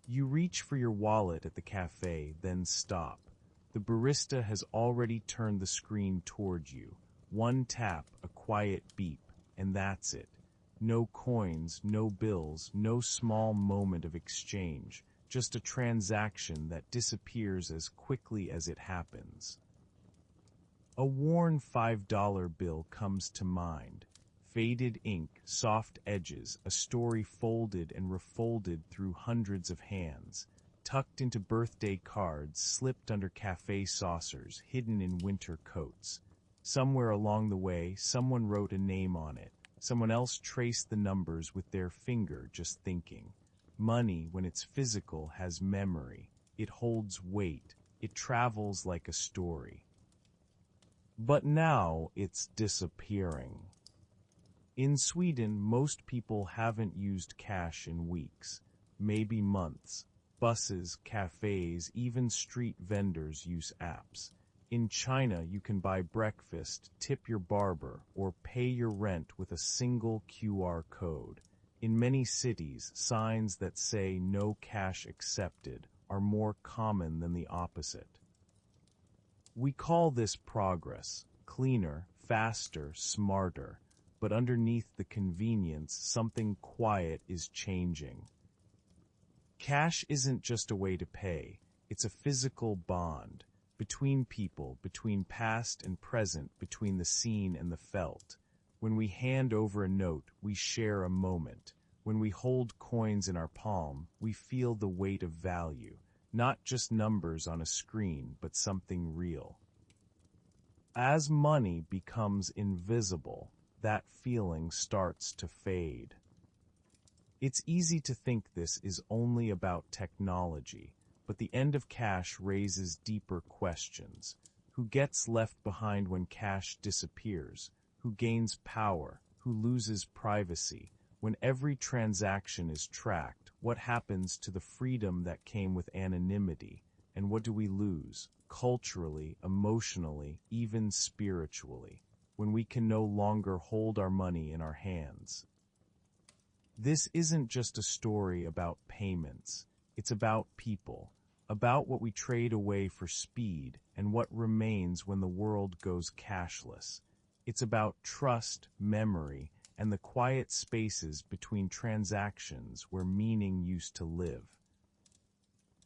You reach for your wallet at the cafe, then stop. The barista has already turned the screen towards you. One tap, a quiet beep, and that's it. No coins, no bills, no small moment of exchange, just a transaction that disappears as quickly as it happens. A worn $5 bill comes to mind. Faded ink, soft edges, a story folded and refolded through hundreds of hands, tucked into birthday cards, slipped under cafe saucers, hidden in winter coats. Somewhere along the way, someone wrote a name on it. Someone else traced the numbers with their finger, just thinking. Money, when it's physical, has memory. It holds weight. It travels like a story. But now it's disappearing. In Sweden, most people haven't used cash in weeks, maybe months. Buses, cafes, even street vendors use apps. In China, you can buy breakfast, tip your barber, or pay your rent with a single QR code. In many cities, signs that say "no cash accepted" are more common than the opposite. We call this progress, cleaner, faster, smarter. But underneath the convenience, something quiet is changing. Cash isn't just a way to pay, it's a physical bond. Between people, between past and present, between the seen and the felt. When we hand over a note, we share a moment. When we hold coins in our palm, we feel the weight of value. Not just numbers on a screen, but something real. As money becomes invisible, that feeling starts to fade. It's easy to think this is only about technology, but the end of cash raises deeper questions. Who gets left behind when cash disappears? Who gains power? Who loses privacy? When every transaction is tracked, what happens to the freedom that came with anonymity? And what do we lose? Culturally, emotionally, even spiritually, when we can no longer hold our money in our hands. This isn't just a story about payments. It's about people, about what we trade away for speed and what remains when the world goes cashless. It's about trust, memory, and the quiet spaces between transactions where meaning used to live.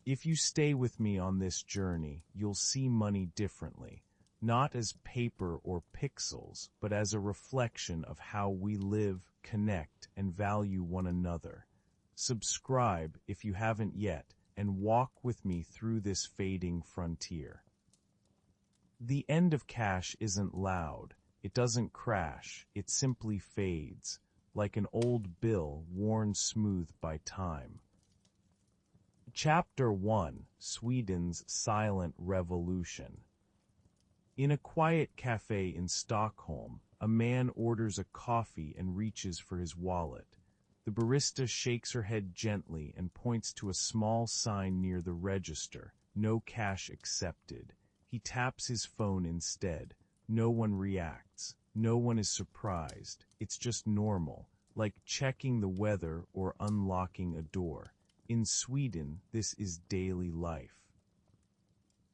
If you stay with me on this journey, you'll see money differently. Not as paper or pixels, but as a reflection of how we live, connect, and value one another. Subscribe if you haven't yet, and walk with me through this fading frontier. The end of cash isn't loud. It doesn't crash. It simply fades, like an old bill worn smooth by time. Chapter 1: Sweden's Silent Revolution. In a quiet cafe in Stockholm, a man orders a coffee and reaches for his wallet. The barista shakes her head gently and points to a small sign near the register, "No cash accepted." He taps his phone instead. No one reacts. No one is surprised. It's just normal, like checking the weather or unlocking a door. In Sweden, this is daily life.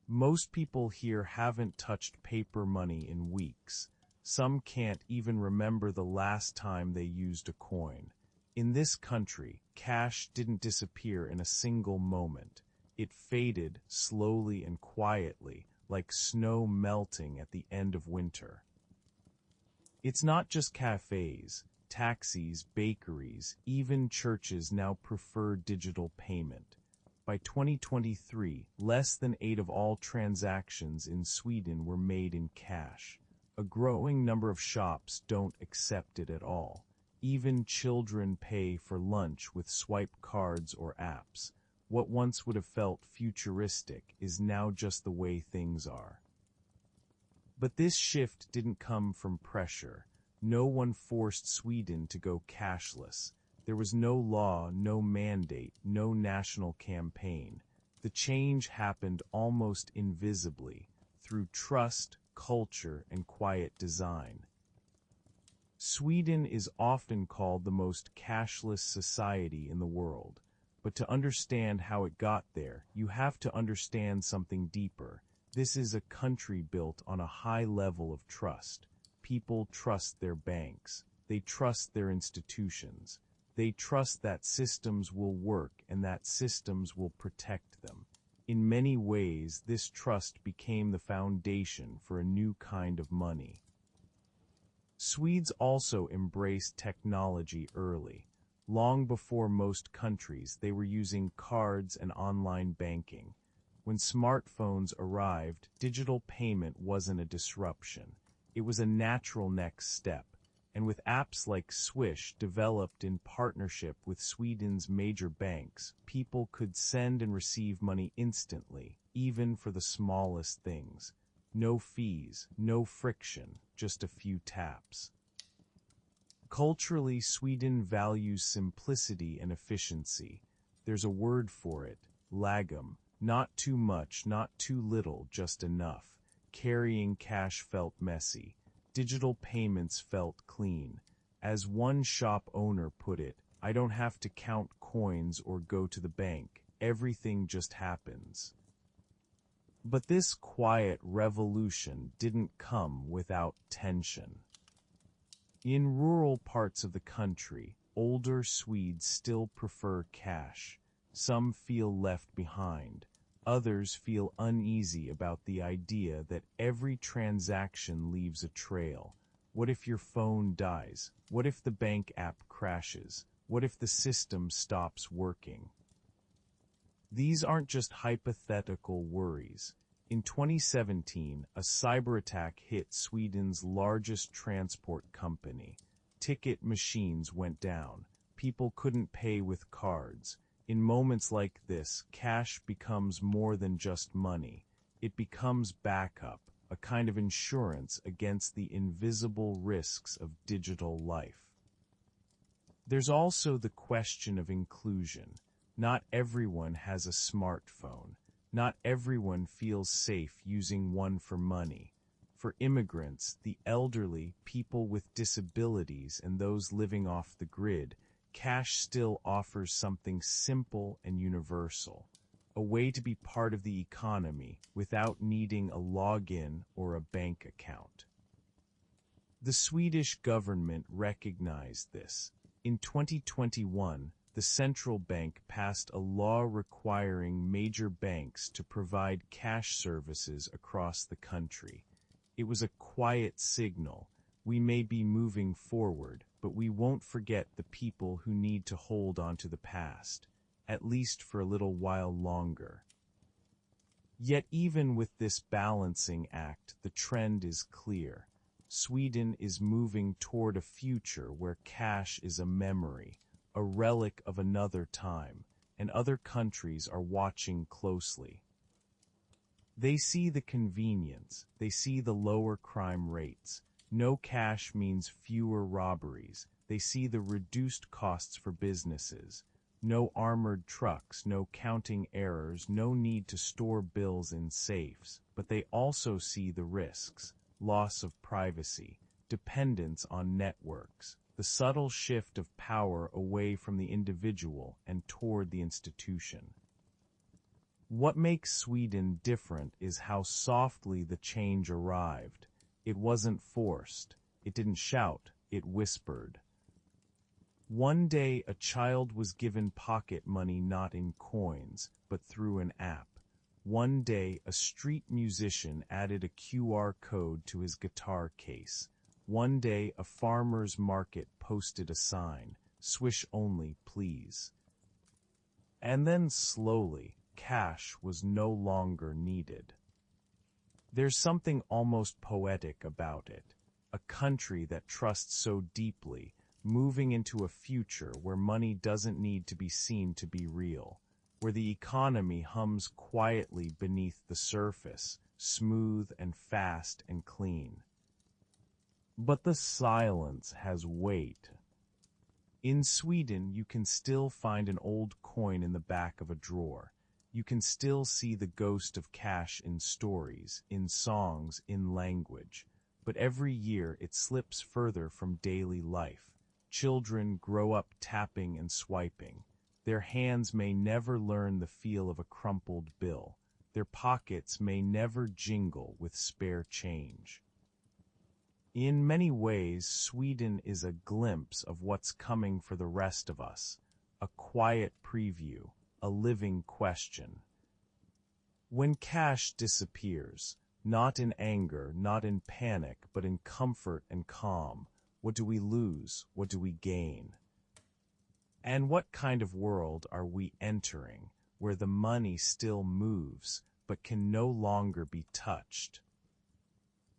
Most people here haven't touched paper money in weeks. Some can't even remember the last time they used a coin. In this country, cash didn't disappear in a single moment. It faded slowly and quietly, like snow melting at the end of winter. It's not just cafes, taxis, bakeries, even churches now prefer digital payment. By 2023, less than 8 of all transactions in Sweden were made in cash. A growing number of shops don't accept it at all. Even children pay for lunch with swipe cards or apps. What once would have felt futuristic is now just the way things are. But this shift didn't come from pressure. No one forced Sweden to go cashless. There was no law, no mandate, no national campaign. The change happened almost invisibly, through trust, culture, and quiet design. Sweden is often called the most cashless society in the world, But to understand how it got there, you have to understand something deeper. This is a country built on a high level of trust. People trust their banks. They trust their institutions. They trust that systems will work and that systems will protect them. In many ways, this trust became the foundation for a new kind of money. Swedes also embraced technology early. Long before most countries, they were using cards and online banking. When smartphones arrived, digital payment wasn't a disruption. It was a natural next step. And with apps like Swish developed in partnership with Sweden's major banks, people could send and receive money instantly, even for the smallest things. No fees, no friction, just a few taps. Culturally, Sweden values simplicity and efficiency. There's a word for it, lagom. Not too much, not too little, just enough. Carrying cash felt messy. Digital payments felt clean. As one shop owner put it, I don't have to count coins or go to the bank. Everything just happens. But this quiet revolution didn't come without tension. In rural parts of the country, older Swedes still prefer cash. Some feel left behind. Others feel uneasy about the idea that every transaction leaves a trail. What if your phone dies? What if the bank app crashes? What if the system stops working? These aren't just hypothetical worries. In 2017, a cyber attack hit Sweden's largest transport company. Ticket machines went down. People couldn't pay with cards. In moments like this, cash becomes more than just money. It becomes backup, a kind of insurance against the invisible risks of digital life. There's also the question of inclusion. Not everyone has a smartphone. Not everyone feels safe using one for money. For immigrants, the elderly, people with disabilities, and those living off the grid, cash still offers something simple and universal, a way to be part of the economy without needing a login or a bank account. The Swedish government recognized this. In 2021, the central bank passed a law requiring major banks to provide cash services across the country. It was a quiet signal. We may be moving forward, but we won't forget the people who need to hold on to the past, at least for a little while longer. Yet even with this balancing act, the trend is clear. Sweden is moving toward a future where cash is a memory, a relic of another time, and other countries are watching closely. They see the convenience, they see the lower crime rates. No cash means fewer robberies. They see the reduced costs for businesses. No armored trucks, no counting errors, no need to store bills in safes. But they also see the risks, loss of privacy, dependence on networks, the subtle shift of power away from the individual and toward the institution. What makes Sweden different is how softly the change arrived. It wasn't forced. It didn't shout. It whispered. One day, a child was given pocket money not in coins, but through an app. One day, a street musician added a QR code to his guitar case. One day, a farmer's market posted a sign, "Swish only, please." And then slowly, cash was no longer needed. There's something almost poetic about it. A country that trusts so deeply, moving into a future where money doesn't need to be seen to be real, where the economy hums quietly beneath the surface, smooth and fast and clean. But the silence has weight. In Sweden, you can still find an old coin in the back of a drawer. You can still see the ghost of cash in stories, in songs, in language. But every year it slips further from daily life. Children grow up tapping and swiping. Their hands may never learn the feel of a crumpled bill. Their pockets may never jingle with spare change. In many ways, Sweden is a glimpse of what's coming for the rest of us, a quiet preview, a living question. When cash disappears, not in anger, not in panic, but in comfort and calm, what do we lose? What do we gain? And what kind of world are we entering, where the money still moves, but can no longer be touched?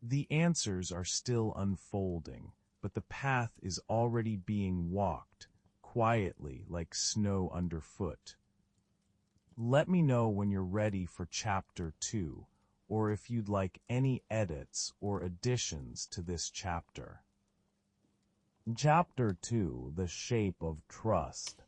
The answers are still unfolding, but the path is already being walked, quietly like snow underfoot. Let me know when you're ready for Chapter 2, or if you'd like any edits or additions to this chapter. Chapter 2: The Shape of Trust.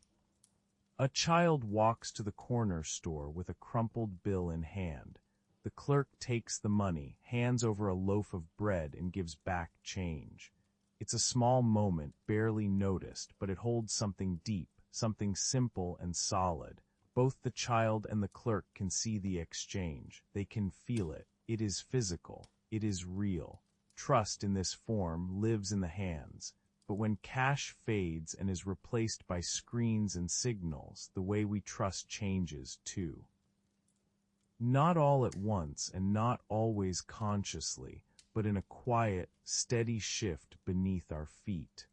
A child walks to the corner store with a crumpled bill in hand. The clerk takes the money, hands over a loaf of bread, and gives back change. It's a small moment, barely noticed, but it holds something deep, something simple and solid. Both the child and the clerk can see the exchange. They can feel it. It is physical. It is real. Trust in this form lives in the hands. But when cash fades and is replaced by screens and signals, the way we trust changes too. Not all at once and not always consciously, but in a quiet, steady shift beneath our feet.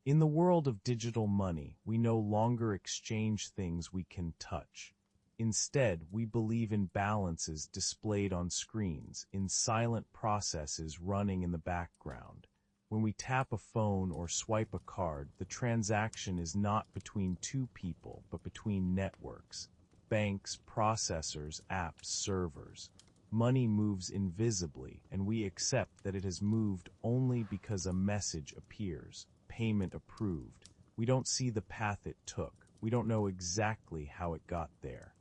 In the world of digital money, we no longer exchange things we can touch. Instead, we believe in balances displayed on screens, in silent processes running in the background. When we tap a phone or swipe a card, the transaction is not between two people, but between networks. Banks, processors, apps, servers. Money moves invisibly, and we accept that it has moved only because a message appears. Payment approved. We don't see the path it took. We don't know exactly how it got there.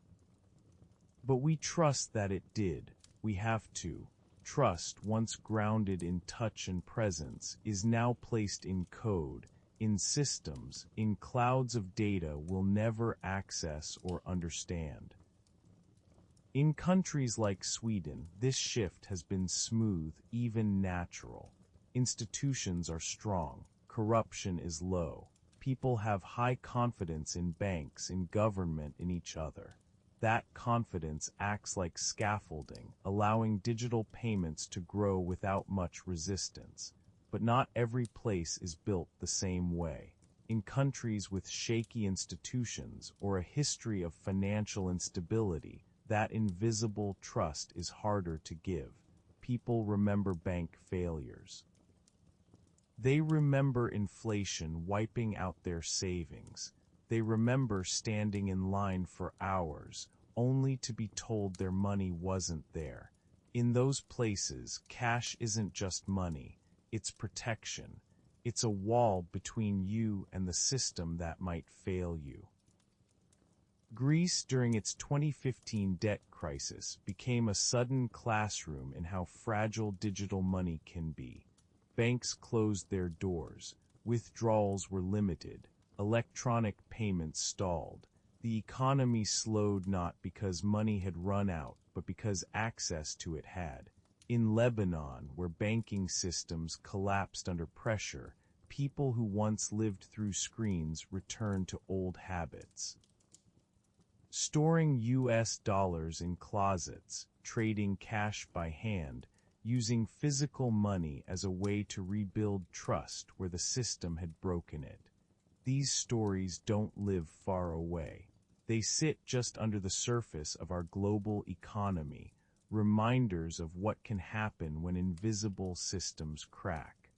But we trust that it did. We have to. Trust, once grounded in touch and presence, is now placed in code, in systems, in clouds of data we'll never access or understand. In countries like Sweden, this shift has been smooth, even natural. Institutions are strong. Corruption is low. People have high confidence in banks, in government, in each other. That confidence acts like scaffolding, allowing digital payments to grow without much resistance. But not every place is built the same way. In countries with shaky institutions or a history of financial instability, that invisible trust is harder to give. People remember bank failures. They remember inflation wiping out their savings. They remember standing in line for hours, only to be told their money wasn't there. In those places, cash isn't just money. It's protection. It's a wall between you and the system that might fail you. Greece, during its 2015 debt crisis, became a sudden classroom in how fragile digital money can be. Banks closed their doors. Withdrawals were limited. Electronic payments stalled. The economy slowed not because money had run out, but because access to it had. In Lebanon, where banking systems collapsed under pressure, people who once lived through screens returned to old habits. Storing US dollars in closets, trading cash by hand, using physical money as a way to rebuild trust where the system had broken it. These stories don't live far away. They sit just under the surface of our global economy, reminders of what can happen when invisible systems crack.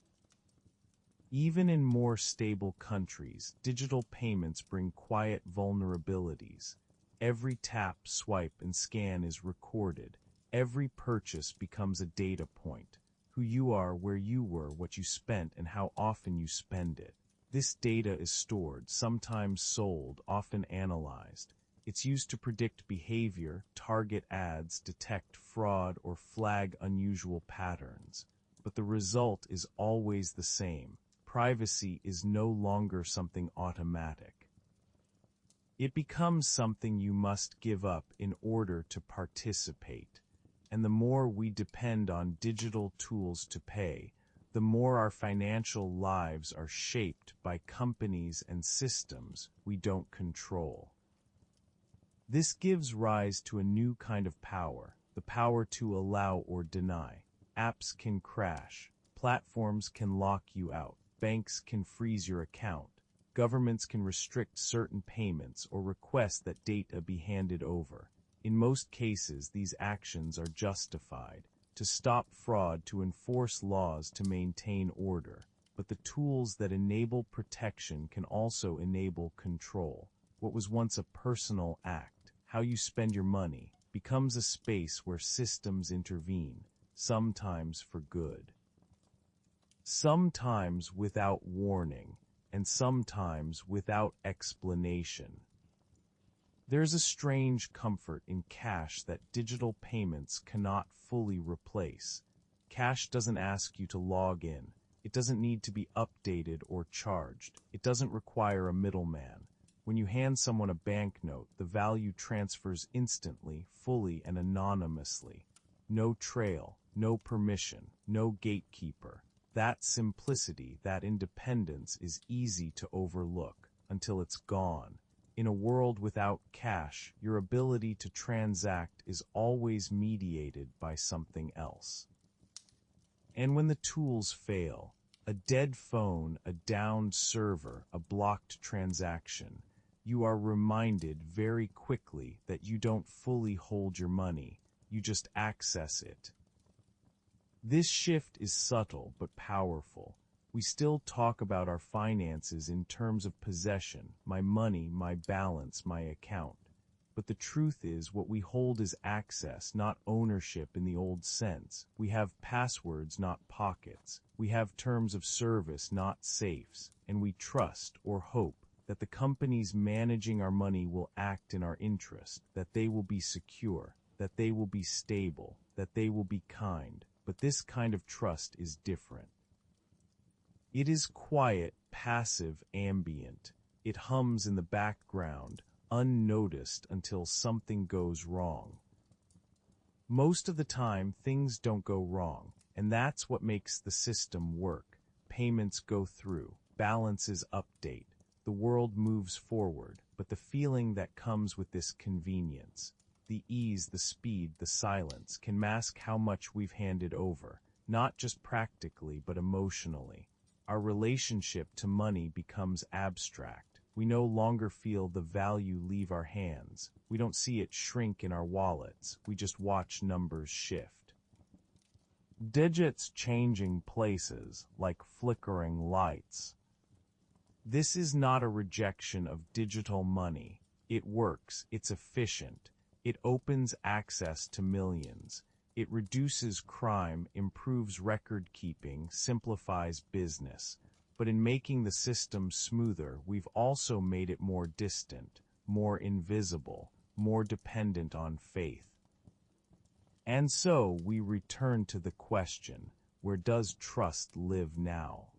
Even in more stable countries, digital payments bring quiet vulnerabilities. Every tap, swipe, and scan is recorded. Every purchase becomes a data point. Who you are, where you were, what you spent, and how often you spend it. This data is stored, sometimes sold, often analyzed. It's used to predict behavior, target ads, detect fraud, or flag unusual patterns. But the result is always the same. Privacy is no longer something automatic. It becomes something you must give up in order to participate. And the more we depend on digital tools to pay, the more our financial lives are shaped by companies and systems we don't control. This gives rise to a new kind of power, the power to allow or deny. Apps can crash, platforms can lock you out, banks can freeze your account, governments can restrict certain payments or request that data be handed over. In most cases, these actions are justified to stop fraud, to enforce laws, to maintain order. But the tools that enable protection can also enable control. What was once a personal act, how you spend your money, becomes a space where systems intervene, sometimes for good, sometimes without warning, and sometimes without explanation. There's a strange comfort in cash that digital payments cannot fully replace. Cash doesn't ask you to log in. It doesn't need to be updated or charged. It doesn't require a middleman. When you hand someone a banknote, the value transfers instantly, fully, and anonymously. No trail, no permission, no gatekeeper. That simplicity, that independence is easy to overlook until it's gone. In a world without cash, your ability to transact is always mediated by something else. And when the tools fail, a dead phone, a downed server, a blocked transaction, you are reminded very quickly that you don't fully hold your money, you just access it. This shift is subtle but powerful. We still talk about our finances in terms of possession, my money, my balance, my account. But the truth is, what we hold is access, not ownership in the old sense. We have passwords, not pockets. We have terms of service, not safes. And we trust or hope that the companies managing our money will act in our interest, that they will be secure, that they will be stable, that they will be kind. But this kind of trust is different. It is quiet, passive, ambient. It hums in the background, unnoticed until something goes wrong. Most of the time, things don't go wrong, and that's what makes the system work. Payments go through, balances update, the world moves forward, but the feeling that comes with this convenience, the ease, the speed, the silence, can mask how much we've handed over, not just practically but emotionally. Our relationship to money becomes abstract. We no longer feel the value leave our hands. We don't see it shrink in our wallets. We just watch numbers shift. Digits changing places like flickering lights. This is not a rejection of digital money. It works. It's efficient. It opens access to millions. It reduces crime, improves record-keeping, simplifies business. But in making the system smoother, we've also made it more distant, more invisible, more dependent on faith. And so we return to the question, where does trust live now?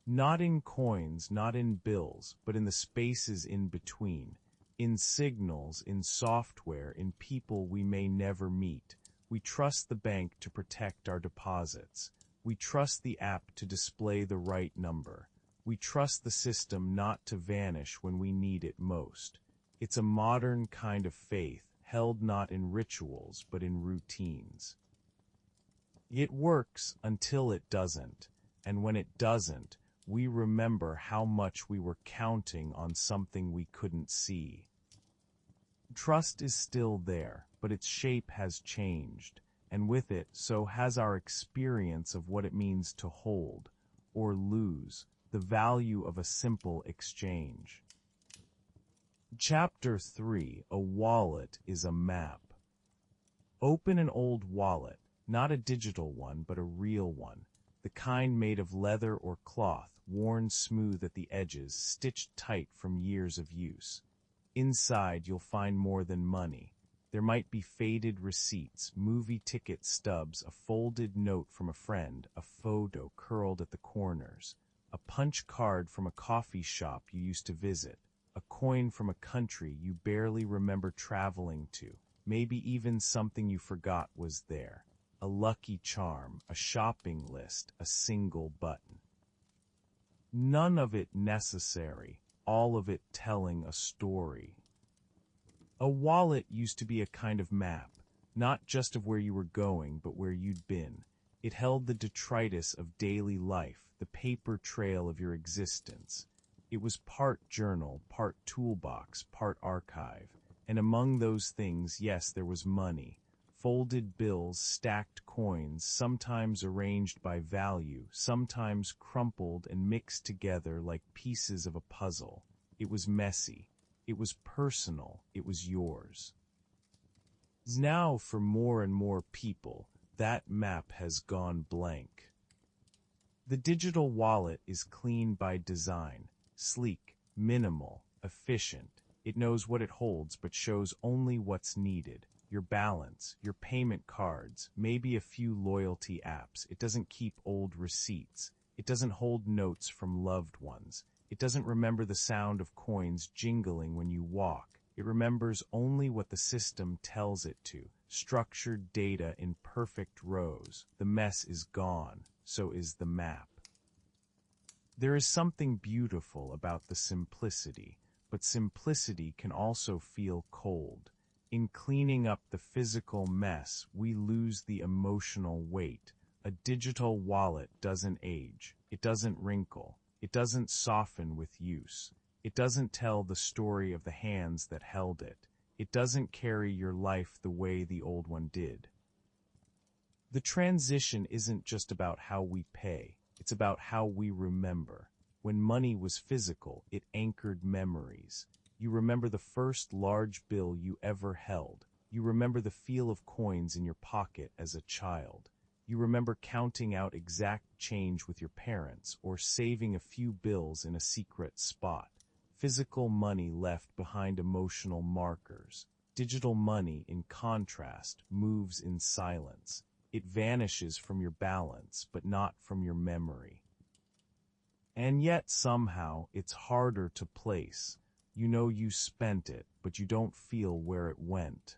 Not in coins, not in bills, but in the spaces in between, in signals, in software, in people we may never meet. We trust the bank to protect our deposits. We trust the app to display the right number. We trust the system not to vanish when we need it most. It's a modern kind of faith, held not in rituals but in routines. It works until it doesn't, and when it doesn't, we remember how much we were counting on something we couldn't see. Trust is still there, but its shape has changed, and with it, so has our experience of what it means to hold, or lose, the value of a simple exchange. Chapter 3: A wallet is a map. Open an old wallet, not a digital one, but a real one, the kind made of leather or cloth, worn smooth at the edges, stitched tight from years of use. Inside, you'll find more than money. There might be faded receipts, movie ticket stubs, a folded note from a friend, a photo curled at the corners, a punch card from a coffee shop you used to visit, a coin from a country you barely remember traveling to, maybe even something you forgot was there. A lucky charm, a shopping list, a single button. None of it necessary, all of it telling a story. A wallet used to be a kind of map, not just of where you were going, but where you'd been. It held the detritus of daily life, the paper trail of your existence. It was part journal, part toolbox, part archive. And among those things, yes, there was money. Folded bills, stacked coins, sometimes arranged by value, sometimes crumpled and mixed together like pieces of a puzzle. It was messy. It was personal. It was yours. Now, for more and more people, that map has gone blank. The digital wallet is clean by design, sleek, minimal, efficient. It knows what it holds but shows only what's needed. Your balance, your payment cards, maybe a few loyalty apps. It doesn't keep old receipts. It doesn't hold notes from loved ones. It doesn't remember the sound of coins jingling when you walk. It remembers only what the system tells it to. Structured data in perfect rows. The mess is gone, so is the map. There is something beautiful about the simplicity, but simplicity can also feel cold. In cleaning up the physical mess, we lose the emotional weight. A digital wallet doesn't age. It doesn't wrinkle. It doesn't soften with use. It doesn't tell the story of the hands that held it. It doesn't carry your life the way the old one did. The transition isn't just about how we pay. It's about how we remember. When money was physical, it anchored memories. You remember the first large bill you ever held. You remember the feel of coins in your pocket as a child. You remember counting out exact change with your parents or saving a few bills in a secret spot. Physical money left behind emotional markers. Digital money, in contrast, moves in silence. It vanishes from your balance, but not from your memory. And yet somehow it's harder to place. You know you spent it, but you don't feel where it went.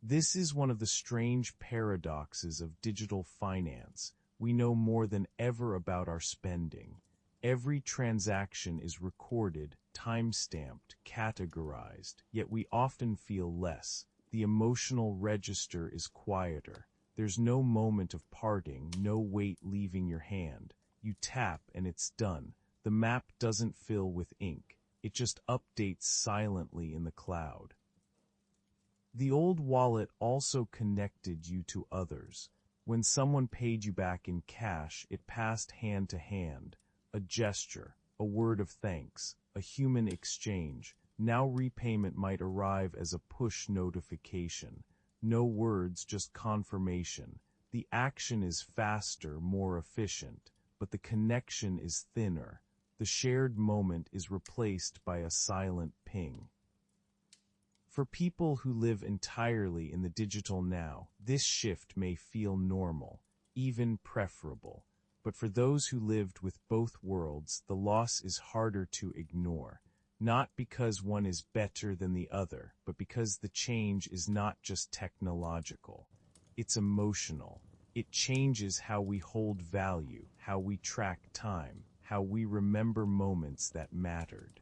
This is one of the strange paradoxes of digital finance. We know more than ever about our spending. Every transaction is recorded, time-stamped, categorized, yet we often feel less. The emotional register is quieter. There's no moment of parting, no weight leaving your hand. You tap and it's done. The map doesn't fill with ink. It just updates silently in the cloud. The old wallet also connected you to others. When someone paid you back in cash, it passed hand to hand. A gesture, a word of thanks, a human exchange. Now repayment might arrive as a push notification. No words, just confirmation. The action is faster, more efficient, but the connection is thinner. The shared moment is replaced by a silent ping. For people who live entirely in the digital now, this shift may feel normal, even preferable. But for those who lived with both worlds, the loss is harder to ignore. Not because one is better than the other, but because the change is not just technological. It's emotional. It changes how we hold value, how we track time, how we remember moments that mattered.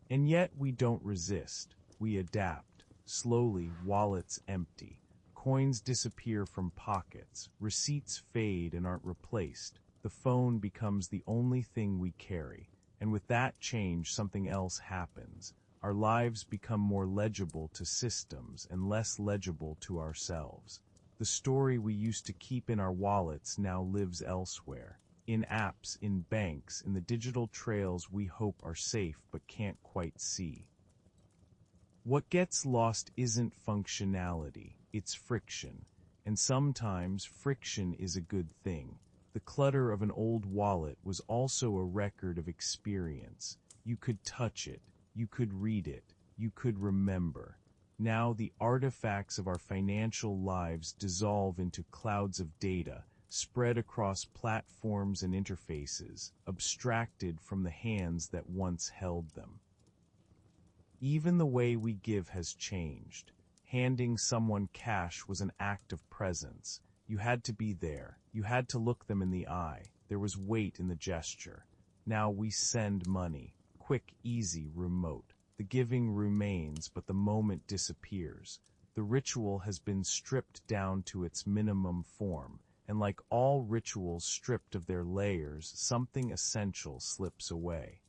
And yet we don't resist. We adapt. Slowly, wallets empty. Coins disappear from pockets. Receipts fade and aren't replaced. The phone becomes the only thing we carry. And with that change, something else happens. Our lives become more legible to systems and less legible to ourselves. The story we used to keep in our wallets now lives elsewhere. In apps, in banks, in the digital trails we hope are safe but can't quite see. What gets lost isn't functionality, it's friction. And sometimes friction is a good thing. The clutter of an old wallet was also a record of experience. You could touch it, you could read it, you could remember. Now the artifacts of our financial lives dissolve into clouds of data, spread across platforms and interfaces, abstracted from the hands that once held them. Even the way we give has changed. Handing someone cash was an act of presence. You had to be there. You had to look them in the eye. There was weight in the gesture. Now we send money. Quick, easy, remote. The giving remains, but the moment disappears. The ritual has been stripped down to its minimum form, and like all rituals stripped of their layers, something essential slips away.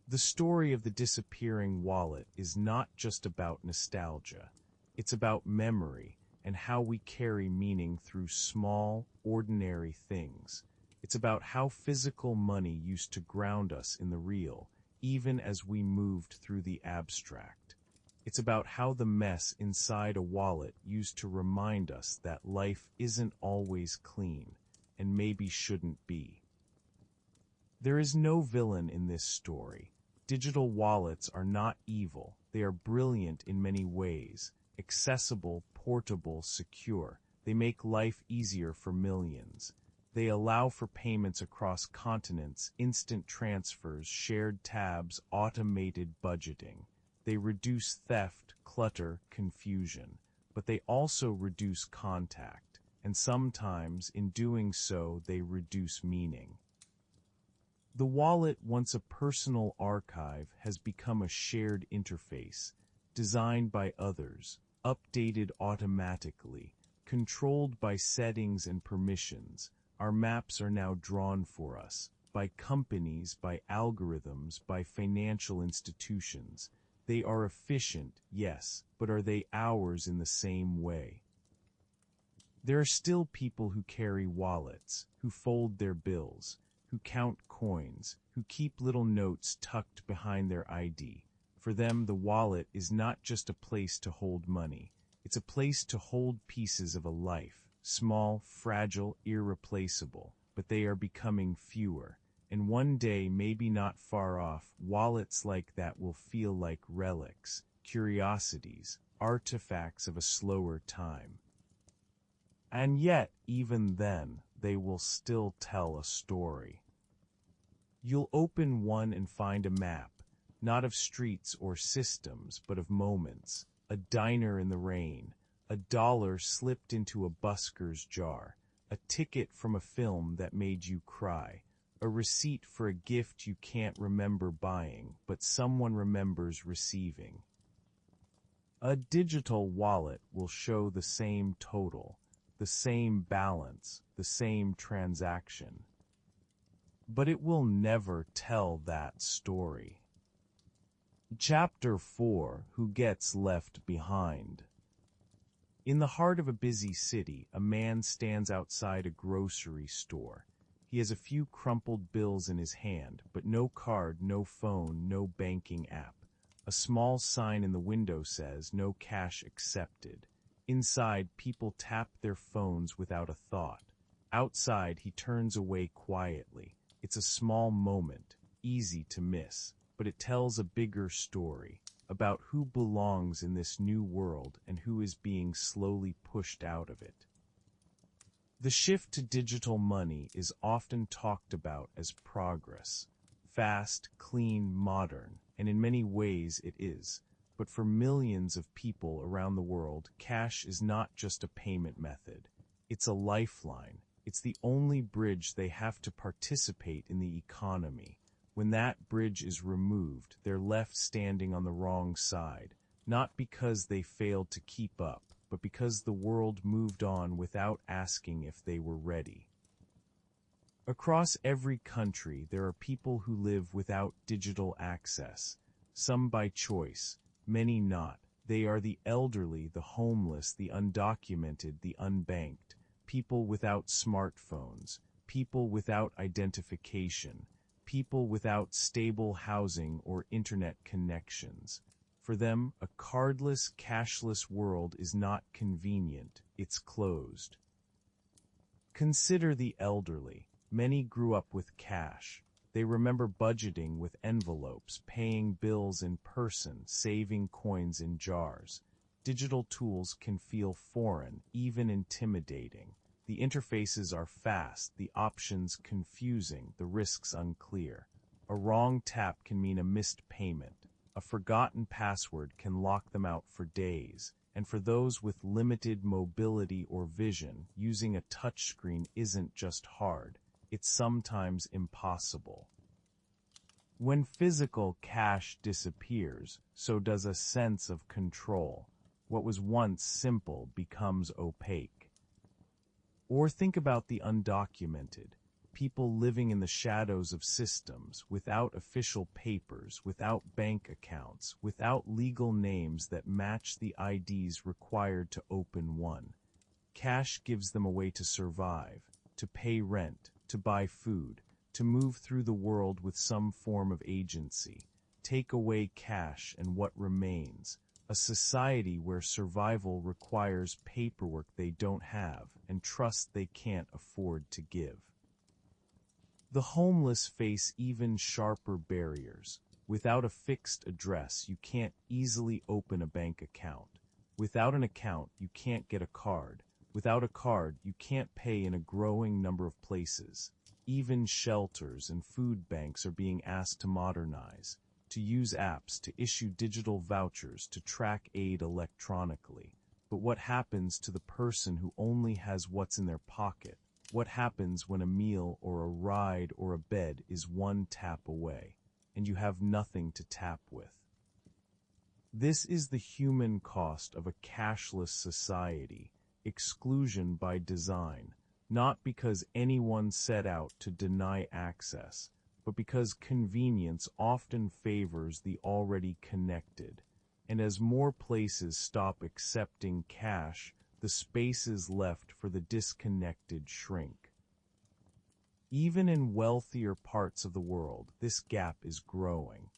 The story of the disappearing wallet is not just about nostalgia. It's about memory and how we carry meaning through small, ordinary things. It's about how physical money used to ground us in the real, even as we moved through the abstract. It's about how the mess inside a wallet used to remind us that life isn't always clean, and maybe shouldn't be. There is no villain in this story. Digital wallets are not evil. They are brilliant in many ways. Accessible, portable, secure. They make life easier for millions. They allow for payments across continents, instant transfers, shared tabs, automated budgeting. They reduce theft, clutter, confusion. But they also reduce contact. And sometimes, in doing so, they reduce meaning. The wallet, once a personal archive, has become a shared interface, designed by others, updated automatically, controlled by settings and permissions. Our maps are now drawn for us, by companies, by algorithms, by financial institutions. They are efficient, yes, but are they ours in the same way? There are still people who carry wallets, who fold their bills, who count coins, who keep little notes tucked behind their ID. For them, the wallet is not just a place to hold money. It's a place to hold pieces of a life, small, fragile, irreplaceable, but they are becoming fewer. And one day, maybe not far off, wallets like that will feel like relics, curiosities, artifacts of a slower time. And yet, even then, they will still tell a story. You'll open one and find a map, not of streets or systems, but of moments. A diner in the rain, a dollar slipped into a busker's jar, a ticket from a film that made you cry, a receipt for a gift you can't remember buying, but someone remembers receiving. A digital wallet will show the same total, the same balance, the same transaction. But it will never tell that story. Chapter 4: Who Gets Left Behind. In the heart of a busy city, a man stands outside a grocery store. He has a few crumpled bills in his hand, but no card, no phone, no banking app. A small sign in the window says, "No cash accepted." Inside, people tap their phones without a thought. Outside, he turns away quietly. It's a small moment, easy to miss, but it tells a bigger story about who belongs in this new world and who is being slowly pushed out of it. The shift to digital money is often talked about as progress. Fast, clean, modern, and in many ways it is. But for millions of people around the world, cash is not just a payment method. It's a lifeline. It's the only bridge they have to participate in the economy. When that bridge is removed, they're left standing on the wrong side, not because they failed to keep up, but because the world moved on without asking if they were ready. Across every country, there are people who live without digital access, some by choice, many not. They are the elderly, the homeless, the undocumented, the unbanked, people without smartphones, people without identification, people without stable housing or internet connections. For them, a cardless, cashless world is not convenient, it's closed. Consider the elderly. Many grew up with cash. They remember budgeting with envelopes, paying bills in person, saving coins in jars. Digital tools can feel foreign, even intimidating. The interfaces are fast, the options confusing, the risks unclear. A wrong tap can mean a missed payment. A forgotten password can lock them out for days. And for those with limited mobility or vision, using a touchscreen isn't just hard, it's sometimes impossible. When physical cash disappears, so does a sense of control. What was once simple becomes opaque. Or think about the undocumented, people living in the shadows of systems, without official papers, without bank accounts, without legal names that match the IDs required to open one. Cash gives them a way to survive, to pay rent, to buy food, to move through the world with some form of agency. Take away cash and what remains? A society where survival requires paperwork they don't have and trust they can't afford to give. The homeless face even sharper barriers. Without a fixed address, you can't easily open a bank account. Without an account, you can't get a card. Without a card, you can't pay in a growing number of places. Even shelters and food banks are being asked to modernize, to use apps, to issue digital vouchers, to track aid electronically. But what happens to the person who only has what's in their pocket? What happens when a meal or a ride or a bed is one tap away, and you have nothing to tap with? This is the human cost of a cashless society, exclusion by design, not because anyone set out to deny access, but because convenience often favors the already connected. And as more places stop accepting cash, the spaces left for the disconnected shrink. Even in wealthier parts of the world, this gap is growing.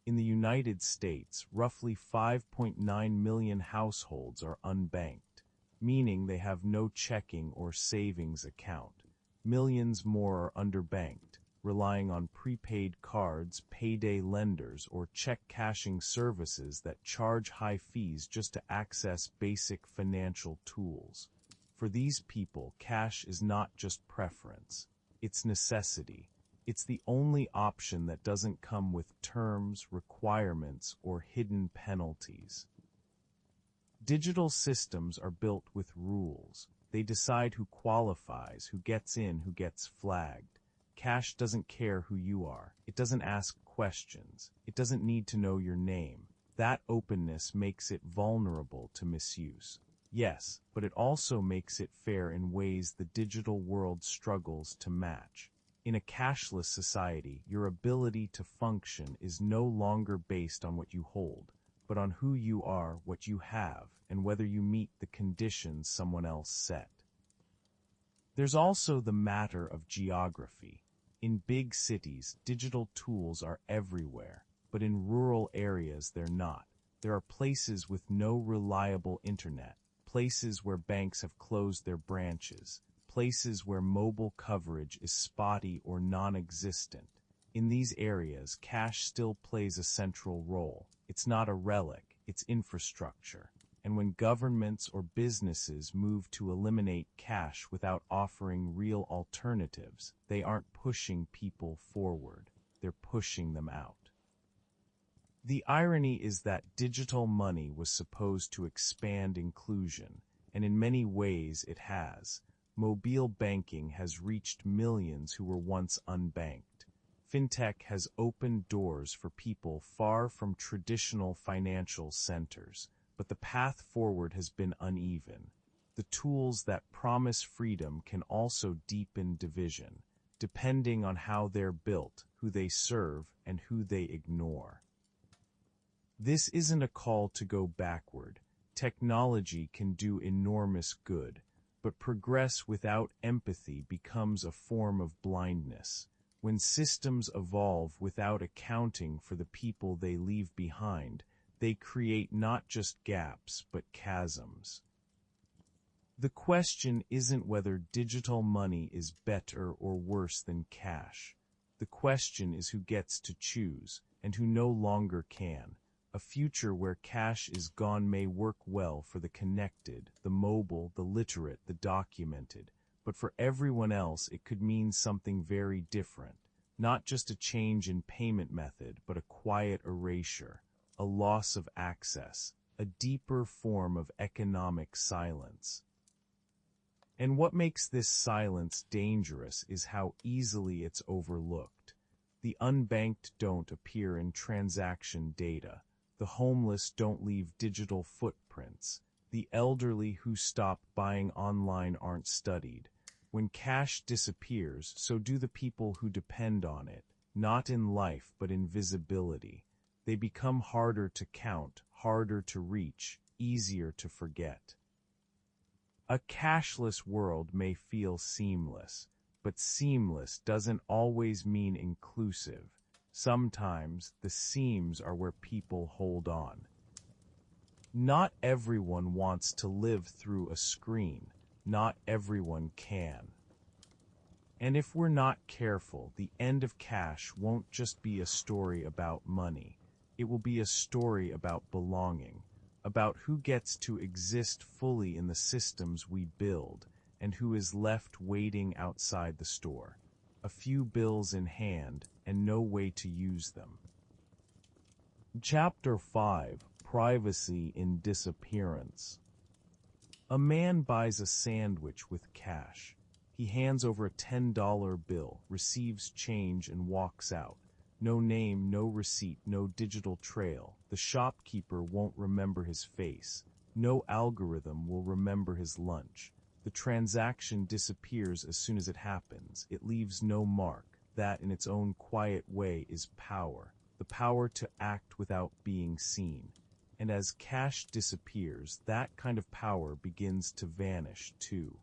In the United States, roughly 5.9 million households are unbanked, meaning they have no checking or savings account. Millions more are underbanked, relying on prepaid cards, payday lenders, or check cashing services that charge high fees just to access basic financial tools. For these people, cash is not just preference, it's necessity. It's the only option that doesn't come with terms, requirements, or hidden penalties. Digital systems are built with rules. They decide who qualifies, who gets in, who gets flagged. Cash doesn't care who you are. It doesn't ask questions. It doesn't need to know your name. That openness makes it vulnerable to misuse. Yes, but it also makes it fair in ways the digital world struggles to match. In a cashless society, your ability to function is no longer based on what you hold, but on who you are, what you have, and whether you meet the conditions someone else set. There's also the matter of geography. In big cities, digital tools are everywhere, but in rural areas they're not. There are places with no reliable internet, places where banks have closed their branches, places where mobile coverage is spotty or non-existent. In these areas, cash still plays a central role. It's not a relic, it's infrastructure. And when governments or businesses move to eliminate cash without offering real alternatives, they aren't pushing people forward, they're pushing them out. The irony is that digital money was supposed to expand inclusion, and in many ways it has. Mobile banking has reached millions who were once unbanked. Fintech has opened doors for people far from traditional financial centers. But the path forward has been uneven. The tools that promise freedom can also deepen division, depending on how they're built, who they serve, and who they ignore. This isn't a call to go backward. Technology can do enormous good, but progress without empathy becomes a form of blindness. When systems evolve without accounting for the people they leave behind, they create not just gaps, but chasms. The question isn't whether digital money is better or worse than cash. The question is who gets to choose, and who no longer can. A future where cash is gone may work well for the connected, the mobile, the literate, the documented, but for everyone else it could mean something very different. Not just a change in payment method, but a quiet erasure, a loss of access, a deeper form of economic silence. And what makes this silence dangerous is how easily it's overlooked. The unbanked don't appear in transaction data. The homeless don't leave digital footprints. The elderly who stop buying online aren't studied. When cash disappears, so do the people who depend on it, not in life but in visibility. They become harder to count, harder to reach, easier to forget. A cashless world may feel seamless, but seamless doesn't always mean inclusive. Sometimes the seams are where people hold on. Not everyone wants to live through a screen. Not everyone can. And if we're not careful, the end of cash won't just be a story about money. It will be a story about belonging, about who gets to exist fully in the systems we build, and who is left waiting outside the store. A few bills in hand, and no way to use them. Chapter 5: Privacy in Disappearance. A man buys a sandwich with cash. He hands over a $10 bill, receives change, and walks out. No name, no receipt, no digital trail. The shopkeeper won't remember his face. No algorithm will remember his lunch. The transaction disappears as soon as it happens. It leaves no mark. That, in its own quiet way, is power. The power to act without being seen. And as cash disappears, that kind of power begins to vanish too.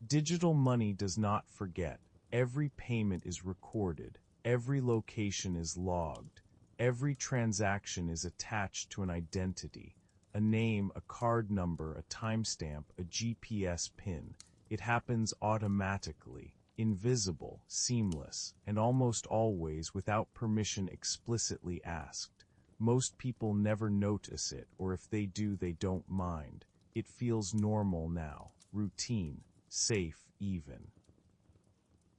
Digital money does not forget. Every payment is recorded. Every location is logged. Every transaction is attached to an identity. A name, a card number, a timestamp, a GPS pin. It happens automatically, invisible, seamless, and almost always without permission explicitly asked. Most people never notice it, or if they do, they don't mind. It feels normal now, routine, safe even.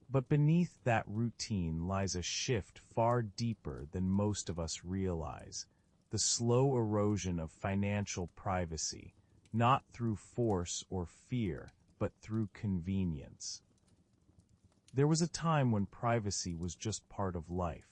But beneath that routine lies a shift far deeper than most of us realize. The slow erosion of financial privacy, not through force or fear, but through convenience. There was a time when privacy was just part of life.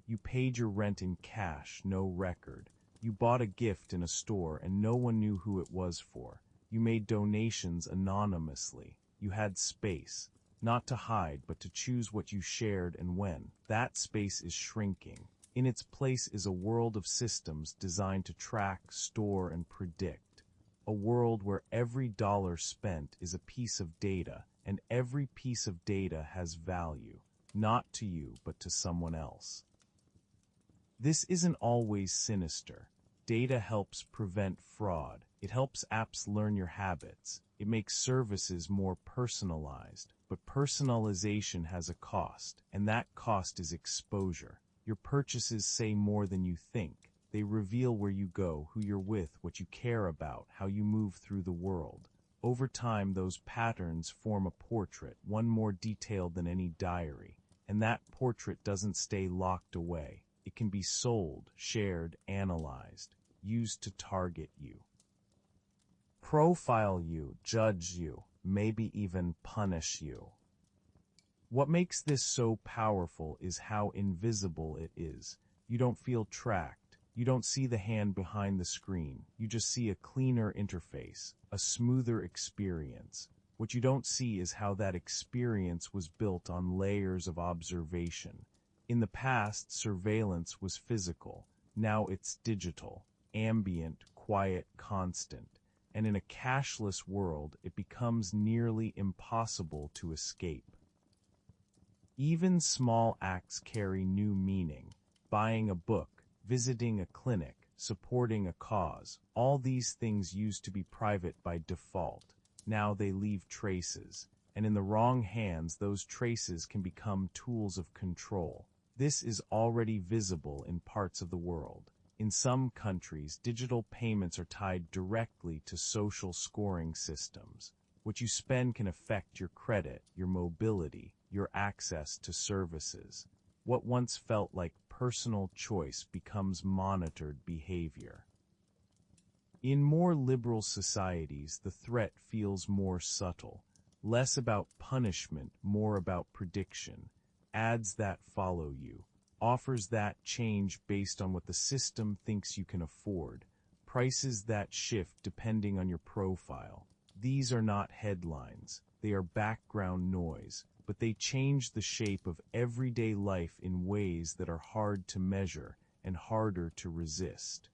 You paid your rent in cash, no record. You bought a gift in a store and no one knew who it was for. You made donations anonymously. You had space. Not to hide, but to choose what you shared and when. That space is shrinking. In its place is a world of systems designed to track, store, and predict. A world where every dollar spent is a piece of data, and every piece of data has value, not to you, but to someone else. This isn't always sinister. Data helps prevent fraud. It helps apps learn your habits. It makes services more personalized. But personalization has a cost, and that cost is exposure. Your purchases say more than you think. They reveal where you go, who you're with, what you care about, how you move through the world. Over time, those patterns form a portrait, one more detailed than any diary. And that portrait doesn't stay locked away. It can be sold, shared, analyzed, used to target you, profile you, judge you, maybe even punish you. What makes this so powerful is how invisible it is. You don't feel tracked. You don't see the hand behind the screen. You just see a cleaner interface, a smoother experience. What you don't see is how that experience was built on layers of observation. In the past, surveillance was physical. Now it's digital, ambient, quiet, constant. And in a cashless world, it becomes nearly impossible to escape. Even small acts carry new meaning. Buying a book, visiting a clinic, supporting a cause, all these things used to be private by default. Now they leave traces, and in the wrong hands, those traces can become tools of control. This is already visible in parts of the world. In some countries, digital payments are tied directly to social scoring systems. What you spend can affect your credit, your mobility, your access to services. What once felt like personal choice becomes monitored behavior. In more liberal societies, the threat feels more subtle, less about punishment, more about prediction. Ads that follow you, offers that change based on what the system thinks you can afford, prices that shift depending on your profile. These are not headlines, they are background noise, but they change the shape of everyday life in ways that are hard to measure and harder to resist.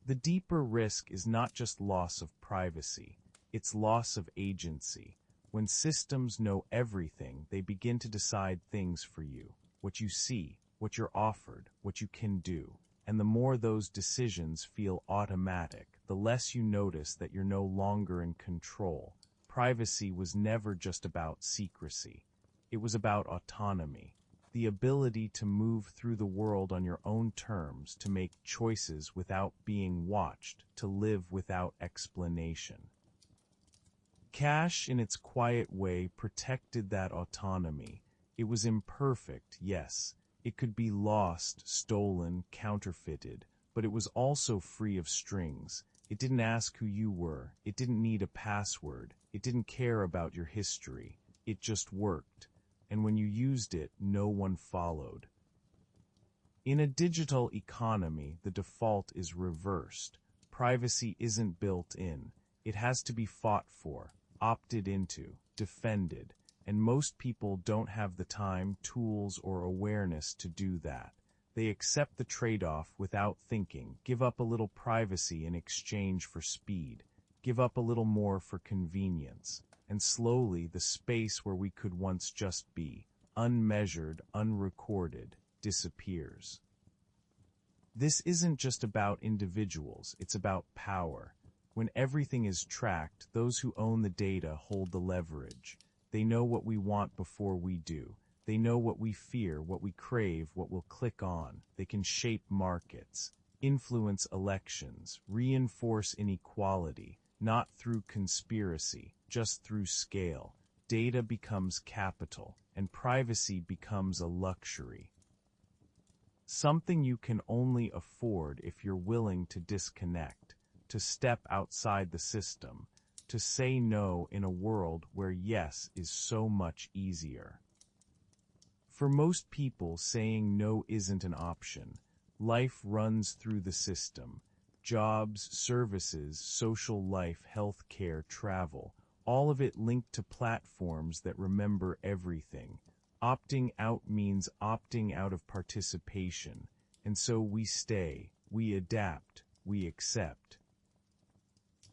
The deeper risk is not just loss of privacy, it's loss of agency. When systems know everything, they begin to decide things for you, what you see, what you're offered, what you can do. And the more those decisions feel automatic, the less you notice that you're no longer in control. Privacy was never just about secrecy. It was about autonomy, the ability to move through the world on your own terms, to make choices without being watched, to live without explanation. Cash, in its quiet way, protected that autonomy. It was imperfect, yes. It could be lost, stolen, counterfeited, but it was also free of strings. It didn't ask who you were. It didn't need a password. It didn't care about your history. It just worked. And when you used it, no one followed. In a digital economy, the default is reversed. Privacy isn't built in. It has to be fought for, opted into, defended, and most people don't have the time, tools, or awareness to do that. They accept the trade-off without thinking, give up a little privacy in exchange for speed, give up a little more for convenience, and slowly the space where we could once just be, unmeasured, unrecorded, disappears. This isn't just about individuals, it's about power. When everything is tracked, those who own the data hold the leverage. They know what we want before we do. They know what we fear, what we crave, what we'll click on. They can shape markets, influence elections, reinforce inequality, not through conspiracy, just through scale. Data becomes capital, and privacy becomes a luxury. Something you can only afford if you're willing to disconnect, to step outside the system, to say no in a world where yes is so much easier. For most people, saying no isn't an option. Life runs through the system. Jobs, services, social life, healthcare, travel, all of it linked to platforms that remember everything. Opting out means opting out of participation, and so we stay, we adapt, we accept.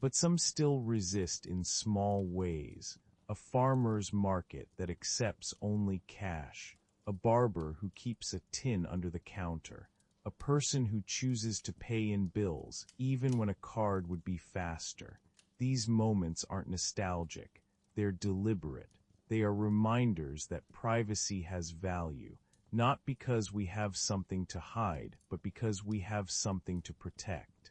But some still resist in small ways. A farmer's market that accepts only cash, a barber who keeps a tin under the counter, a person who chooses to pay in bills even when a card would be faster. These moments aren't nostalgic, they're deliberate. They are reminders that privacy has value, not because we have something to hide, but because we have something to protect.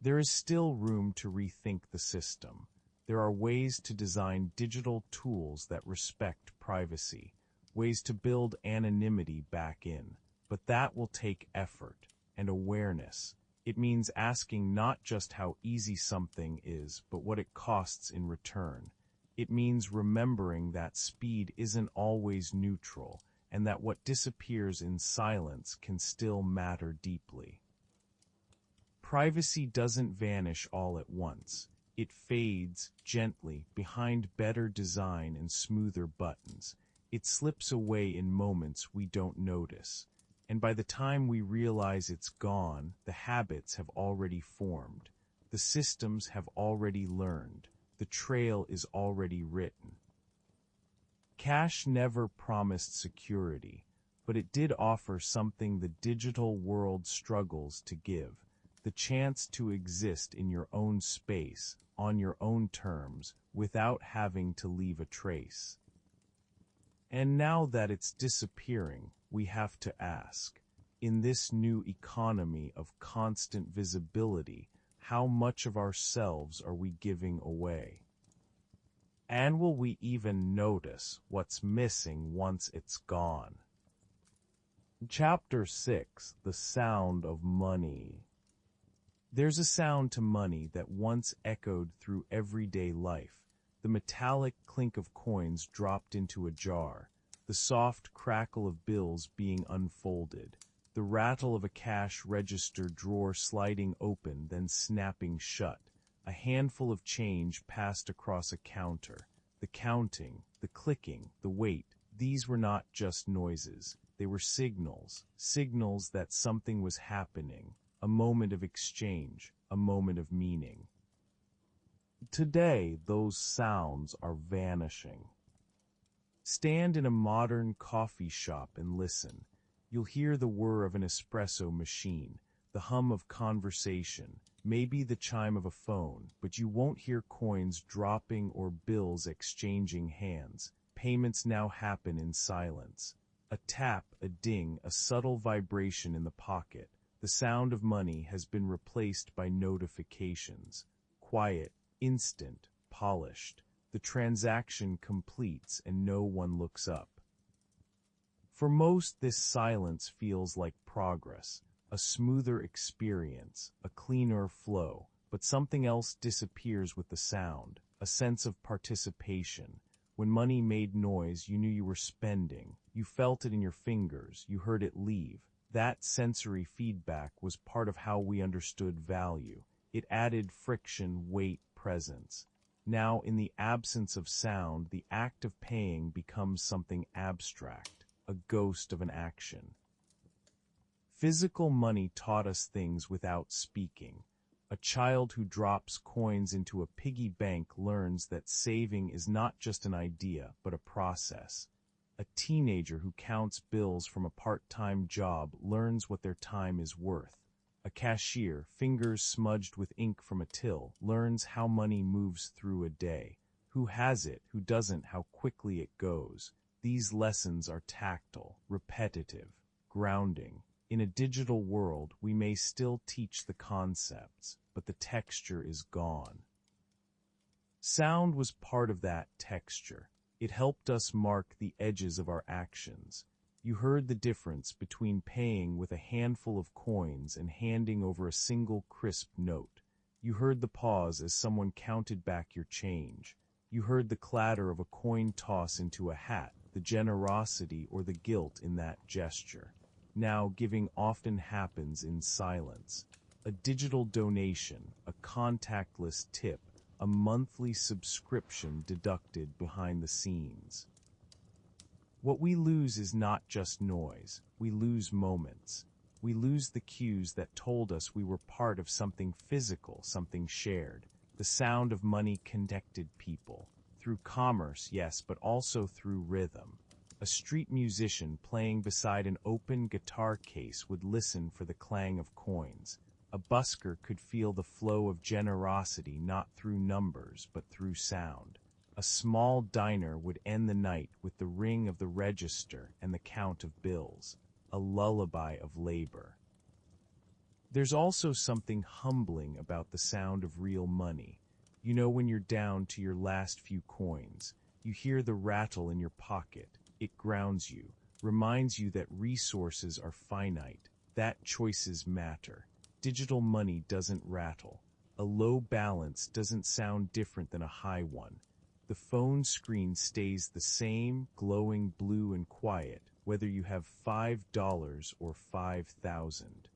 There is still room to rethink the system. There are ways to design digital tools that respect privacy, ways to build anonymity back in, but that will take effort and awareness. It means asking not just how easy something is, but what it costs in return. It means remembering that speed isn't always neutral, and that what disappears in silence can still matter deeply. Privacy doesn't vanish all at once. It fades gently behind better design and smoother buttons. It slips away in moments we don't notice. And by the time we realize it's gone, the habits have already formed. The systems have already learned. The trail is already written. Cash never promised security, but it did offer something the digital world struggles to give: the chance to exist in your own space, on your own terms, without having to leave a trace. And now that it's disappearing, we have to ask, in this new economy of constant visibility, how much of ourselves are we giving away? And will we even notice what's missing once it's gone? Chapter 6: The Sound of Money. There's a sound to money that once echoed through everyday life, the metallic clink of coins dropped into a jar, the soft crackle of bills being unfolded, the rattle of a cash register drawer sliding open then snapping shut, a handful of change passed across a counter. The counting, the clicking, the weight, these were not just noises, they were signals, signals that something was happening, a moment of exchange, a moment of meaning. Today, those sounds are vanishing. Stand in a modern coffee shop and listen. You'll hear the whir of an espresso machine, the hum of conversation, maybe the chime of a phone, but you won't hear coins dropping or bills exchanging hands. Payments now happen in silence. A tap, a ding, a subtle vibration in the pocket. The sound of money has been replaced by notifications. Quiet, instant, polished. The transaction completes and no one looks up. For most, this silence feels like progress, a smoother experience, a cleaner flow, but something else disappears with the sound, a sense of participation. When money made noise, you knew you were spending. You felt it in your fingers, you heard it leave. That sensory feedback was part of how we understood value. It added friction, weight, presence. Now, in the absence of sound, the act of paying becomes something abstract, a ghost of an action. Physical money taught us things without speaking. A child who drops coins into a piggy bank learns that saving is not just an idea, but a process. A teenager who counts bills from a part-time job learns what their time is worth. A cashier, fingers smudged with ink from a till, learns how money moves through a day. Who has it, who doesn't, how quickly it goes. These lessons are tactile, repetitive, grounding. In a digital world, we may still teach the concepts, but the texture is gone. Sound was part of that texture. It helped us mark the edges of our actions. You heard the difference between paying with a handful of coins and handing over a single crisp note. You heard the pause as someone counted back your change. You heard the clatter of a coin toss into a hat, the generosity or the guilt in that gesture. Now, giving often happens in silence. A digital donation, a contactless tip, a monthly subscription deducted behind the scenes. What we lose is not just noise. We lose moments. We lose the cues that told us we were part of something physical, something shared. The sound of money connected people. Through commerce, yes, but also through rhythm. A street musician playing beside an open guitar case would listen for the clang of coins. A busker could feel the flow of generosity not through numbers but through sound. A small diner would end the night with the ring of the register and the count of bills, a lullaby of labor. There's also something humbling about the sound of real money. You know when you're down to your last few coins. You hear the rattle in your pocket. It grounds you, reminds you that resources are finite, that choices matter. Digital money doesn't rattle. A low balance doesn't sound different than a high one. The phone screen stays the same, glowing blue and quiet, whether you have $5 or 5,000.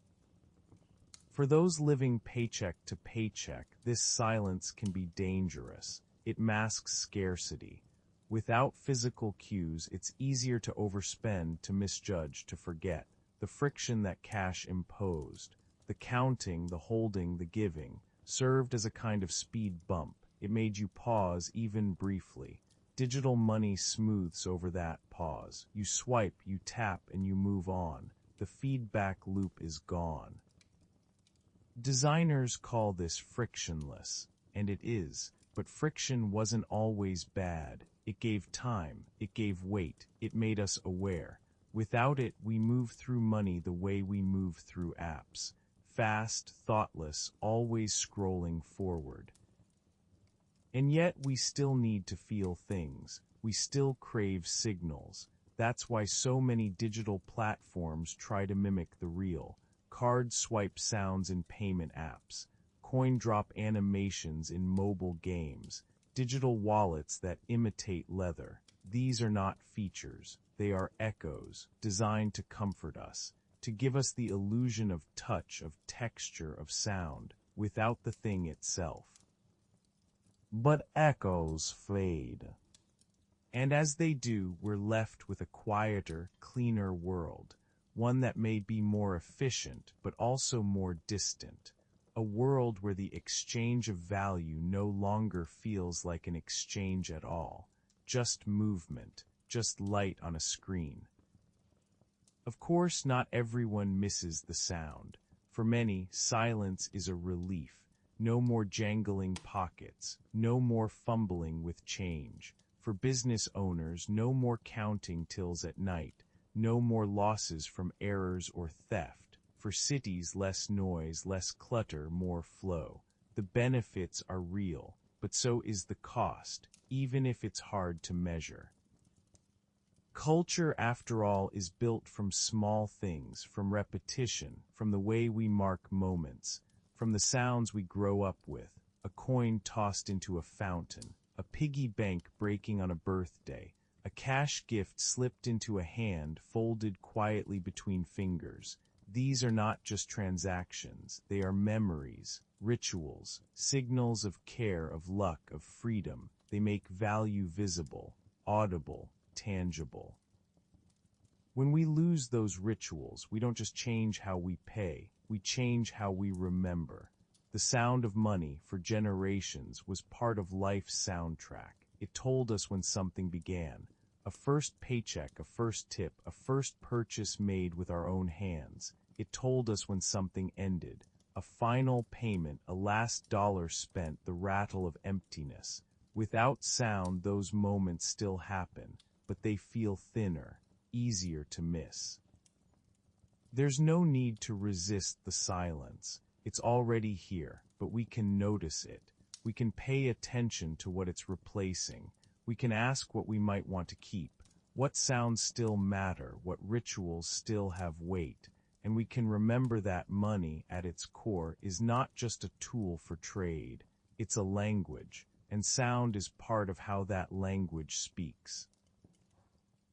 For those living paycheck to paycheck, this silence can be dangerous. It masks scarcity. Without physical cues, it's easier to overspend, to misjudge, to forget. The friction that cash imposed, the counting, the holding, the giving, served as a kind of speed bump. It made you pause even briefly. Digital money smooths over that pause. You swipe, you tap, and you move on. The feedback loop is gone. Designers call this frictionless, and it is, but friction wasn't always bad. It gave time, it gave weight, it made us aware. Without it, we move through money the way we move through apps. fast, thoughtless, always scrolling forward. And yet we still need to feel things. We still crave signals. That's why so many digital platforms try to mimic the real. Card swipe sounds in payment apps, coin drop animations in mobile games, digital wallets that imitate leather. These are not features. They are echoes, designed to comfort us, to give us the illusion of touch, of texture, of sound, without the thing itself. But echoes fade. And as they do, we're left with a quieter, cleaner world, one that may be more efficient, but also more distant. A world where the exchange of value no longer feels like an exchange at all, just movement, just light on a screen. Of course, not everyone misses the sound. For many, silence is a relief. No more jangling pockets, no more fumbling with change. For business owners, no more counting tills at night, no more losses from errors or theft. For cities, less noise, less clutter, more flow. The benefits are real, but so is the cost, even if it's hard to measure. Culture, after all, is built from small things, from repetition, from the way we mark moments, from the sounds we grow up with, a coin tossed into a fountain, a piggy bank breaking on a birthday, a cash gift slipped into a hand folded quietly between fingers. These are not just transactions, they are memories, rituals, signals of care, of luck, of freedom. They make value visible, audible, tangible. When we lose those rituals, we don't just change how we pay, we change how we remember. The sound of money, for generations, was part of life's soundtrack. It told us when something began. A first paycheck, a first tip, a first purchase made with our own hands. It told us when something ended. A final payment, a last dollar spent, the rattle of emptiness. Without sound, those moments still happen, but they feel thinner, easier to miss. There's no need to resist the silence. It's already here, but we can notice it. We can pay attention to what it's replacing. We can ask what we might want to keep, what sounds still matter, what rituals still have weight, and we can remember that money, at its core, is not just a tool for trade. It's a language, and sound is part of how that language speaks.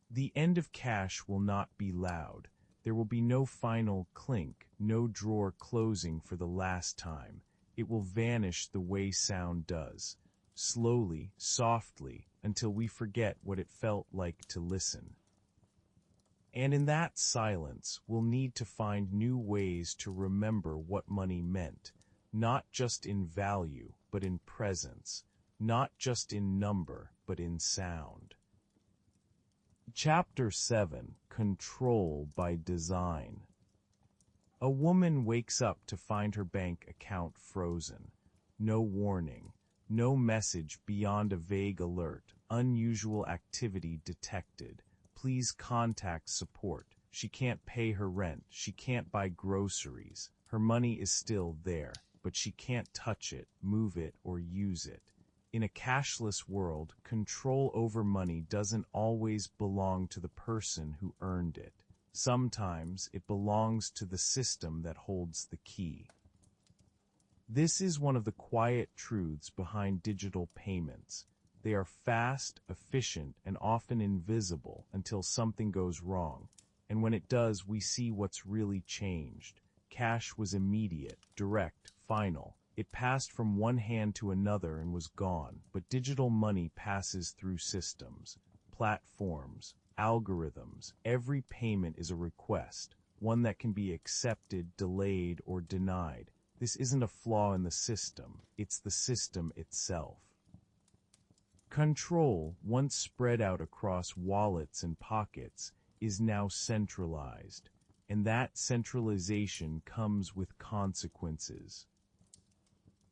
The end of cash will not be loud. There will be no final clink, no drawer closing for the last time. It will vanish the way sound does, slowly, softly, until we forget what it felt like to listen. And in that silence, we'll need to find new ways to remember what money meant, not just in value, but in presence, not just in number, but in sound. Chapter 7: Control by Design. A woman wakes up to find her bank account frozen. No warning, no message beyond a vague alert, unusual activity detected. Please contact support. She can't pay her rent, she can't buy groceries. Her money is still there, but she can't touch it, move it, or use it. In a cashless world, control over money doesn't always belong to the person who earned it. Sometimes it belongs to the system that holds the key. This is one of the quiet truths behind digital payments. They are fast, efficient, and often invisible until something goes wrong. And when it does, we see what's really changed. Cash was immediate, direct, final. It passed from one hand to another and was gone, but digital money passes through systems, platforms, algorithms. Every payment is a request, one that can be accepted, delayed, or denied. This isn't a flaw in the system, it's the system itself. Control, once spread out across wallets and pockets, is now centralized, and that centralization comes with consequences.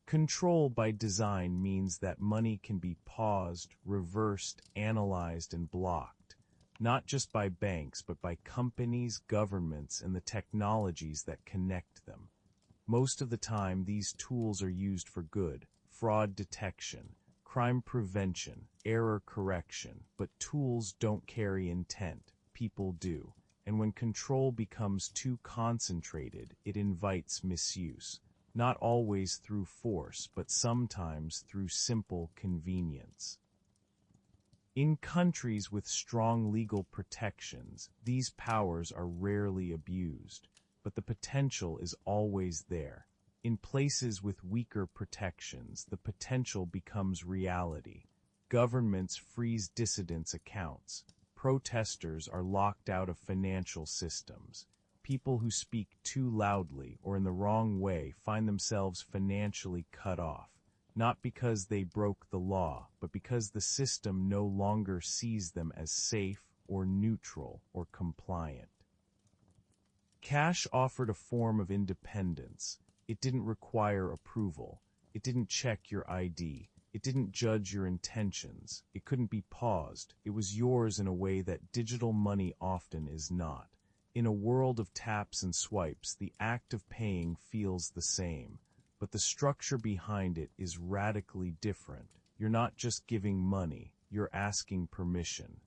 Control by design means that money can be paused, reversed, analyzed, and blocked, not just by banks but by companies, governments, and the technologies that connect them. Most of the time, these tools are used for good: fraud detection, crime prevention, error correction. But tools don't carry intent, people do. And when control becomes too concentrated, it invites misuse. Not always through force, but sometimes through simple convenience. In countries with strong legal protections, these powers are rarely abused, but the potential is always there. In places with weaker protections, the potential becomes reality. Governments freeze dissidents' accounts. Protesters are locked out of financial systems. People who speak too loudly or in the wrong way find themselves financially cut off, not because they broke the law, but because the system no longer sees them as safe or neutral or compliant. Cash offered a form of independence. It didn't require approval. It didn't check your ID. It didn't judge your intentions. It couldn't be paused. It was yours in a way that digital money often is not. In a world of taps and swipes, the act of paying feels the same, but the structure behind it is radically different. You're not just giving money, you're asking permission.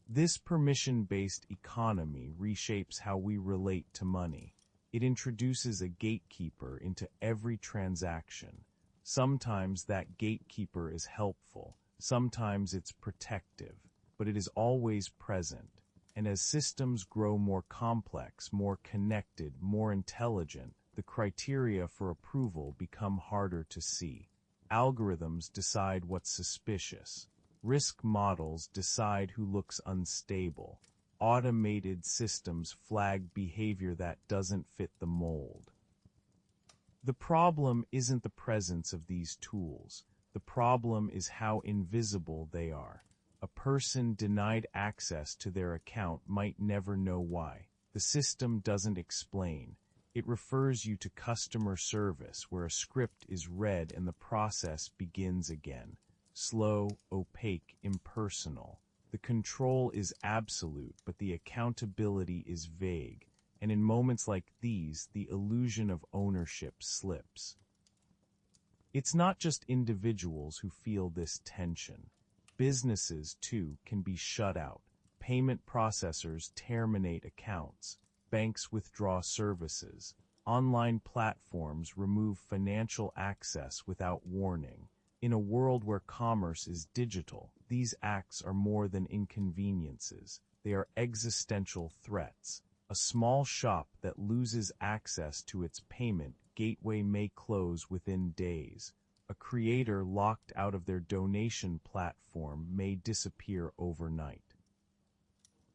This permission-based economy reshapes how we relate to money. It introduces a gatekeeper into every transaction. Sometimes that gatekeeper is helpful, sometimes it's protective, but it is always present. And as systems grow more complex, more connected, more intelligent, the criteria for approval become harder to see. Algorithms decide what's suspicious. Risk models decide who looks unstable. Automated systems flag behavior that doesn't fit the mold. The problem isn't the presence of these tools. The problem is how invisible they are. A person denied access to their account might never know why. The system doesn't explain. It refers you to customer service, where a script is read and the process begins again. Slow, opaque, impersonal. The control is absolute, but the accountability is vague. And in moments like these, the illusion of ownership slips. It's not just individuals who feel this tension. Businesses, too, can be shut out. Payment processors terminate accounts. Banks withdraw services. Online platforms remove financial access without warning. In a world where commerce is digital, these acts are more than inconveniences. They are existential threats. A small shop that loses access to its payment gateway may close within days. A creator locked out of their donation platform may disappear overnight.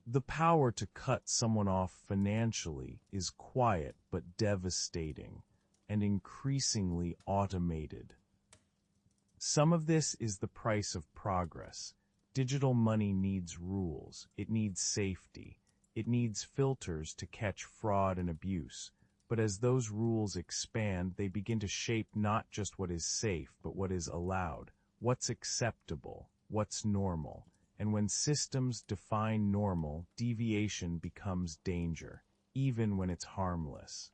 The power to cut someone off financially is quiet but devastating, and increasingly automated. Some of this is the price of progress. Digital money needs rules. It needs safety. It needs filters to catch fraud and abuse. But as those rules expand, they begin to shape not just what is safe, but what is allowed, what's acceptable, what's normal. And when systems define normal, deviation becomes danger, even when it's harmless.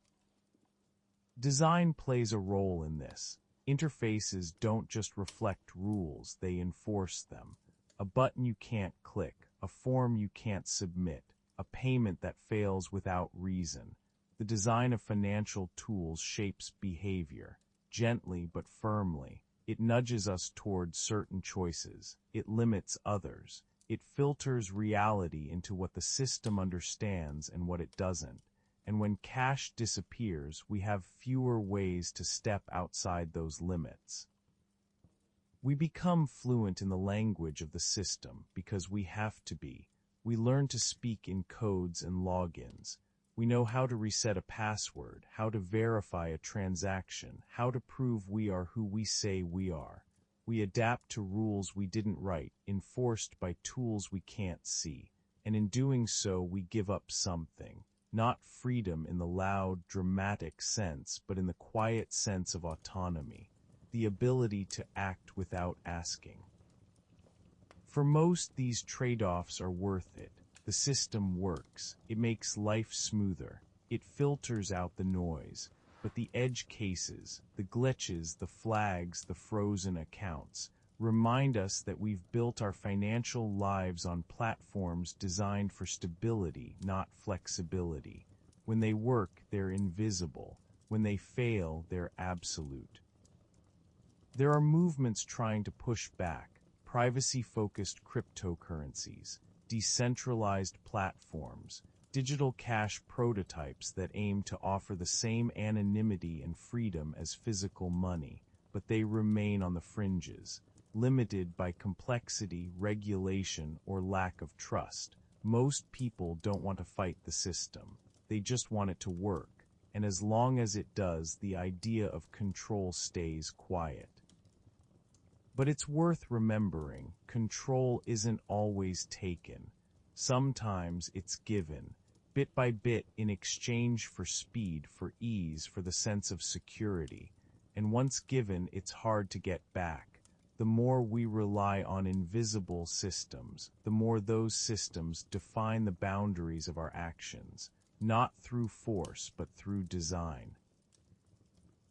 Design plays a role in this. Interfaces don't just reflect rules, they enforce them. A button you can't click, a form you can't submit, a payment that fails without reason. The design of financial tools shapes behavior, gently but firmly. It nudges us toward certain choices. It limits others. It filters reality into what the system understands and what it doesn't. And when cash disappears, we have fewer ways to step outside those limits. We become fluent in the language of the system because we have to be. We learn to speak in codes and logins. We know how to reset a password, how to verify a transaction, how to prove we are who we say we are. We adapt to rules we didn't write, enforced by tools we can't see. And in doing so, we give up something. Not freedom in the loud, dramatic sense, but in the quiet sense of autonomy. The ability to act without asking. For most, these trade-offs are worth it. The system works. It makes life smoother. It filters out the noise. but the edge cases, the glitches, the flags, the frozen accounts, remind us that we've built our financial lives on platforms designed for stability, not flexibility. When they work, they're invisible. When they fail, they're absolute. There are movements trying to push back: privacy-focused cryptocurrencies, decentralized platforms, digital cash prototypes that aim to offer the same anonymity and freedom as physical money, but they remain on the fringes, limited by complexity, regulation, or lack of trust. Most people don't want to fight the system. They just want it to work, and as long as it does, the idea of control stays quiet. But it's worth remembering, control isn't always taken. Sometimes it's given, bit by bit, in exchange for speed, for ease, for the sense of security. And once given, it's hard to get back. The more we rely on invisible systems, the more those systems define the boundaries of our actions, not through force but through design.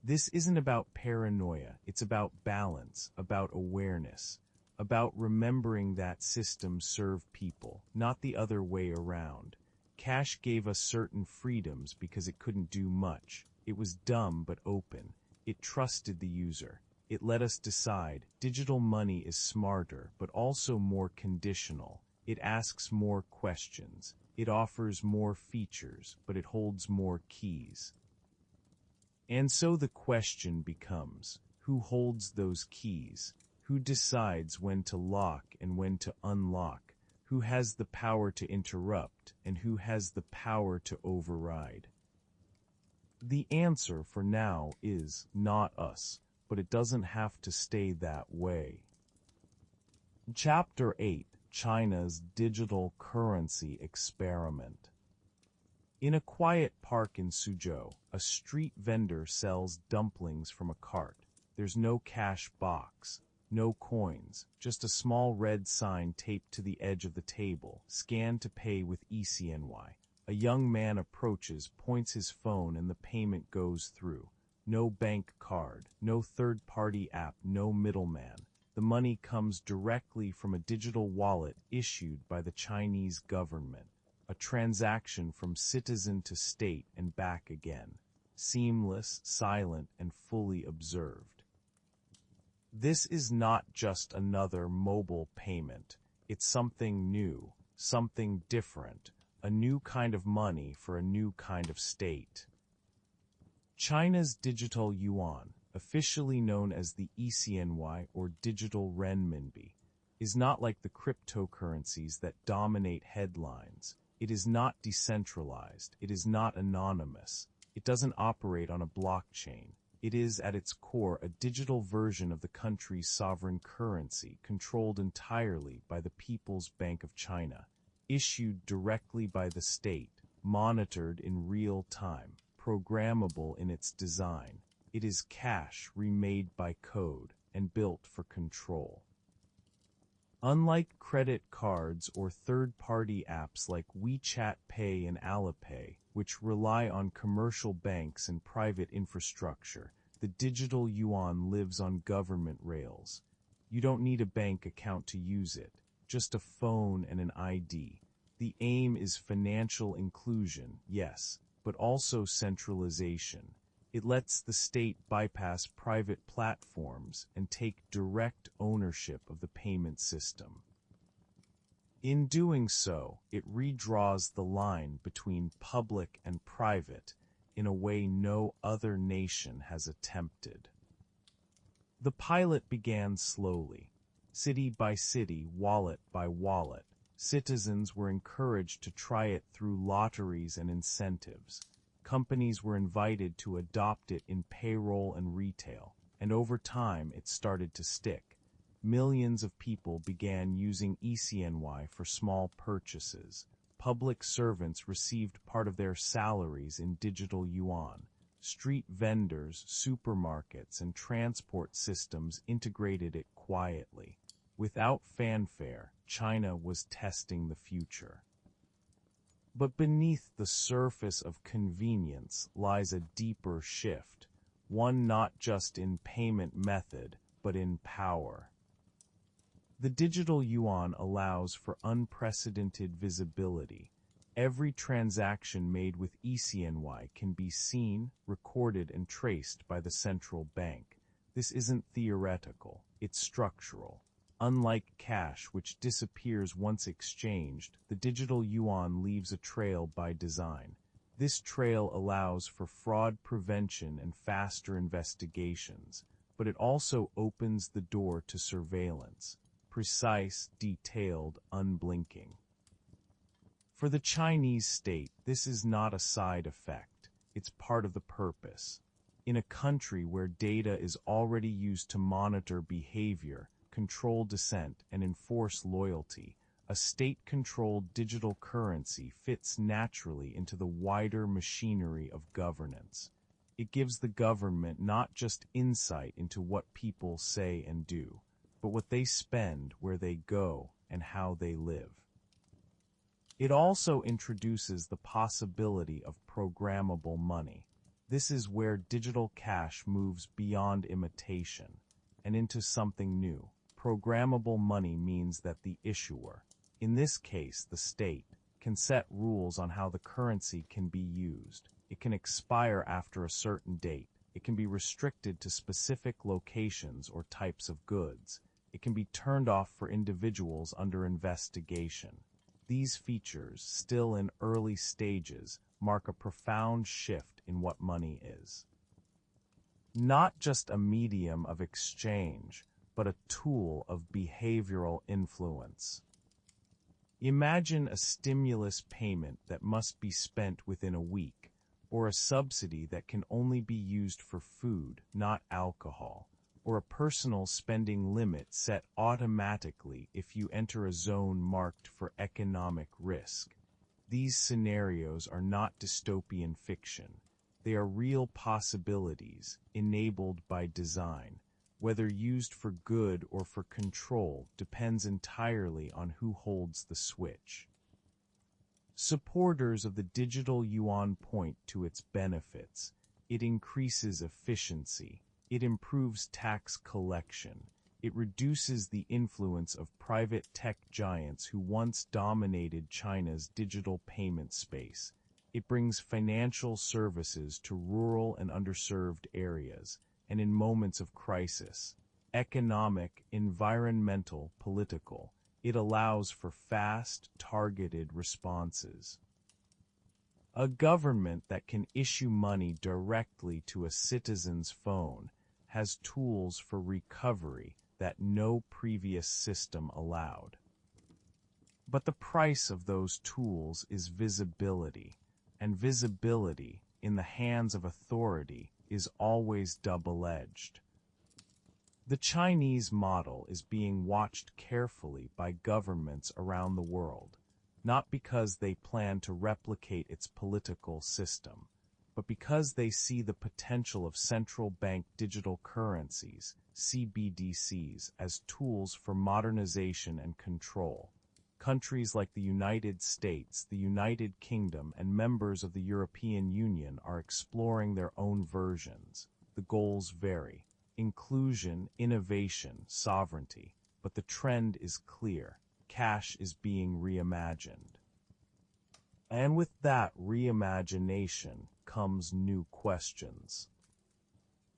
This isn't about paranoia, it's about balance, about awareness, about remembering that systems serve people, not the other way around. Cash gave us certain freedoms because it couldn't do much. It was dumb but open. It trusted the user. It let us decide. Digital money is smarter, but also more conditional. It asks more questions. It offers more features, but it holds more keys. And so the question becomes, who holds those keys? Who decides when to lock and when to unlock? Who has the power to interrupt and who has the power to override? The answer for now is not us, but it doesn't have to stay that way. Chapter 8: China's Digital Currency Experiment. In a quiet park in Suzhou, a street vendor sells dumplings from a cart. There's no cash box, no coins, just a small red sign taped to the edge of the table: scan to pay with ECNY. A young man approaches, points his phone, and the payment goes through. No bank card, no third-party app, no middleman. The money comes directly from a digital wallet issued by the Chinese government. A transaction from citizen to state and back again. Seamless, silent, and fully observed. This is not just another mobile payment. It's something new, something different, a new kind of money for a new kind of state. China's digital yuan, officially known as the ECNY or digital renminbi, is not like the cryptocurrencies that dominate headlines. It is not decentralized. It is not anonymous. It doesn't operate on a blockchain. It is, at its core, a digital version of the country's sovereign currency, controlled entirely by the People's Bank of China, issued directly by the state, monitored in real time, programmable in its design. It is cash remade by code and built for control. Unlike credit cards or third-party apps like WeChat Pay and Alipay, which rely on commercial banks and private infrastructure, the digital yuan lives on government rails. You don't need a bank account to use it, just a phone and an ID. The aim is financial inclusion, yes, but also centralization. It lets the state bypass private platforms and take direct ownership of the payment system. In doing so, it redraws the line between public and private in a way no other nation has attempted. The pilot began slowly. City by city, wallet by wallet, citizens were encouraged to try it through lotteries and incentives. Companies were invited to adopt it in payroll and retail, and over time it started to stick. Millions of people began using ECNY for small purchases. Public servants received part of their salaries in digital yuan. Street vendors, supermarkets, and transport systems integrated it quietly. Without fanfare, China was testing the future. But beneath the surface of convenience lies a deeper shift, one not just in payment method, but in power. The digital yuan allows for unprecedented visibility. Every transaction made with eCNY can be seen, recorded, and traced by the central bank. This isn't theoretical, it's structural. Unlike cash, which disappears once exchanged, the digital yuan leaves a trail by design. This trail allows for fraud prevention and faster investigations, but it also opens the door to surveillance. Precise, detailed, unblinking. For the Chinese state, this is not a side effect, it's part of the purpose. In a country where data is already used to monitor behavior, control dissent, and enforce loyalty, a state-controlled digital currency fits naturally into the wider machinery of governance. It gives the government not just insight into what people say and do, but what they spend, where they go, and how they live. It also introduces the possibility of programmable money. This is where digital cash moves beyond imitation and into something new. Programmable money means that the issuer, in this case the state, can set rules on how the currency can be used. It can expire after a certain date. It can be restricted to specific locations or types of goods. It can be turned off for individuals under investigation. These features, still in early stages, mark a profound shift in what money is. Not just a medium of exchange, but a tool of behavioral influence. Imagine a stimulus payment that must be spent within a week, or a subsidy that can only be used for food, not alcohol, or a personal spending limit set automatically if you enter a zone marked for economic risk. These scenarios are not dystopian fiction. They are real possibilities, enabled by design. Whether used for good or for control depends entirely on who holds the switch. Supporters of the digital yuan point to its benefits. It increases efficiency. It improves tax collection. It reduces the influence of private tech giants who once dominated China's digital payment space. It brings financial services to rural and underserved areas, and in moments of crisis, economic, environmental, political, it allows for fast, targeted responses. A government that can issue money directly to a citizen's phone has tools for recovery that no previous system allowed. But the price of those tools is visibility, and visibility, in the hands of authority, is always double-edged. The Chinese model is being watched carefully by governments around the world, not because they plan to replicate its political system, but because they see the potential of central bank digital currencies, CBDCs, as tools for modernization and control. Countries like the United States, the United Kingdom, and members of the European Union are exploring their own versions. The goals vary: inclusion, innovation, sovereignty. But the trend is clear. Cash is being reimagined. And with that reimagination comes new questions.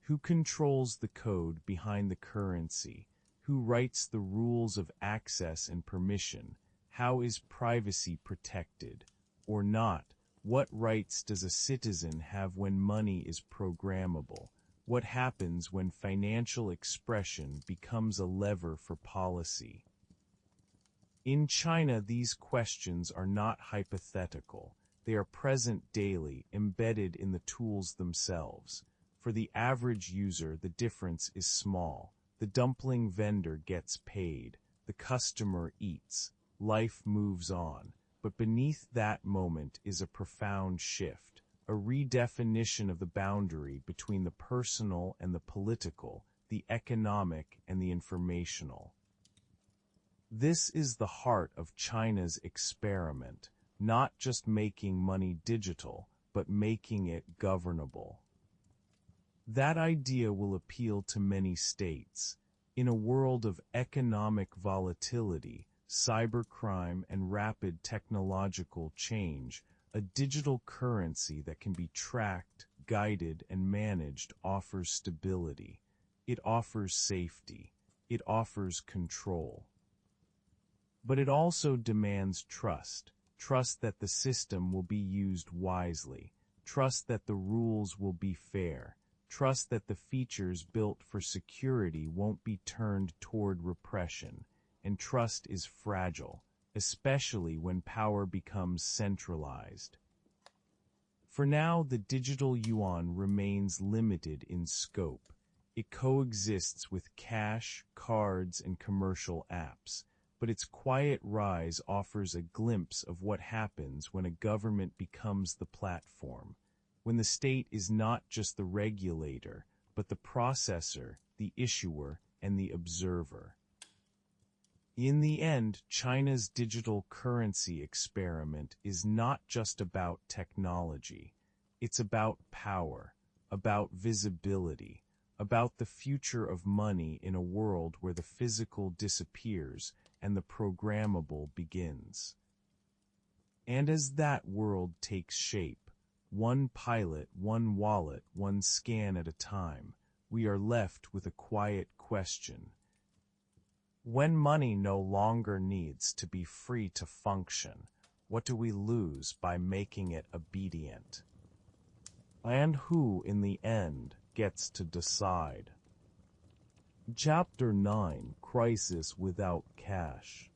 Who controls the code behind the currency? Who writes the rules of access and permission? How is privacy protected? Or not? What rights does a citizen have when money is programmable? What happens when financial expression becomes a lever for policy? In China, these questions are not hypothetical. They are present daily, embedded in the tools themselves. For the average user, the difference is small. The dumpling vendor gets paid. The customer eats. Life moves on. But beneath that moment is a profound shift, a redefinition of the boundary between the personal and the political, the economic and the informational. This is the heart of China's experiment, not just making money digital, but making it governable. That idea will appeal to many states. In a world of economic volatility, cybercrime, and rapid technological change, a digital currency that can be tracked, guided, and managed offers stability. It offers safety. It offers control. But it also demands trust. Trust that the system will be used wisely. Trust that the rules will be fair. Trust that the features built for security won't be turned toward repression. And trust is fragile, especially when power becomes centralized. For now, the digital yuan remains limited in scope. It coexists with cash, cards, and commercial apps, but its quiet rise offers a glimpse of what happens when a government becomes the platform, when the state is not just the regulator, but the processor, the issuer, and the observer. In the end, China's digital currency experiment is not just about technology. It's about power, about visibility, about the future of money in a world where the physical disappears and the programmable begins. And as that world takes shape, one pilot, one wallet, one scan at a time, we are left with a quiet question. When money no longer needs to be free to function, what do we lose by making it obedient? And who, in the end, gets to decide? Chapter 9: Crisis Without Cash.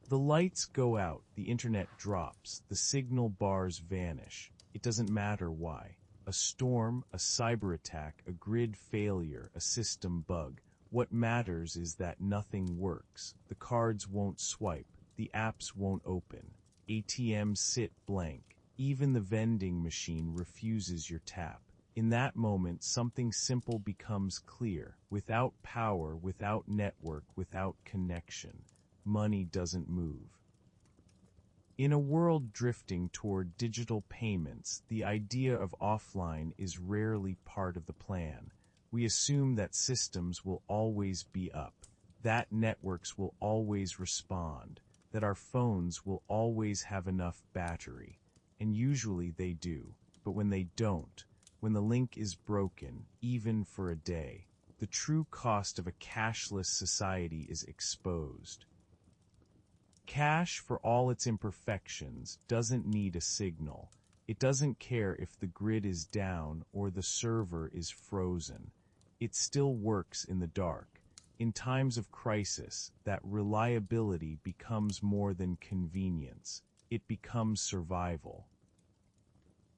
The lights go out, the internet drops, the signal bars vanish. It doesn't matter why. A storm, a cyber attack, a grid failure, a system bug. What matters is that nothing works. The cards won't swipe. The apps won't open. ATMs sit blank. Even the vending machine refuses your tap. In that moment, something simple becomes clear. Without power, without network, without connection, money doesn't move. In a world drifting toward digital payments, the idea of offline is rarely part of the plan. We assume that systems will always be up, that networks will always respond, that our phones will always have enough battery. And usually they do. But when they don't, when the link is broken, even for a day, the true cost of a cashless society is exposed. Cash, for all its imperfections, doesn't need a signal. It doesn't care if the grid is down or the server is frozen. It still works in the dark. In times of crisis, that reliability becomes more than convenience. It becomes survival.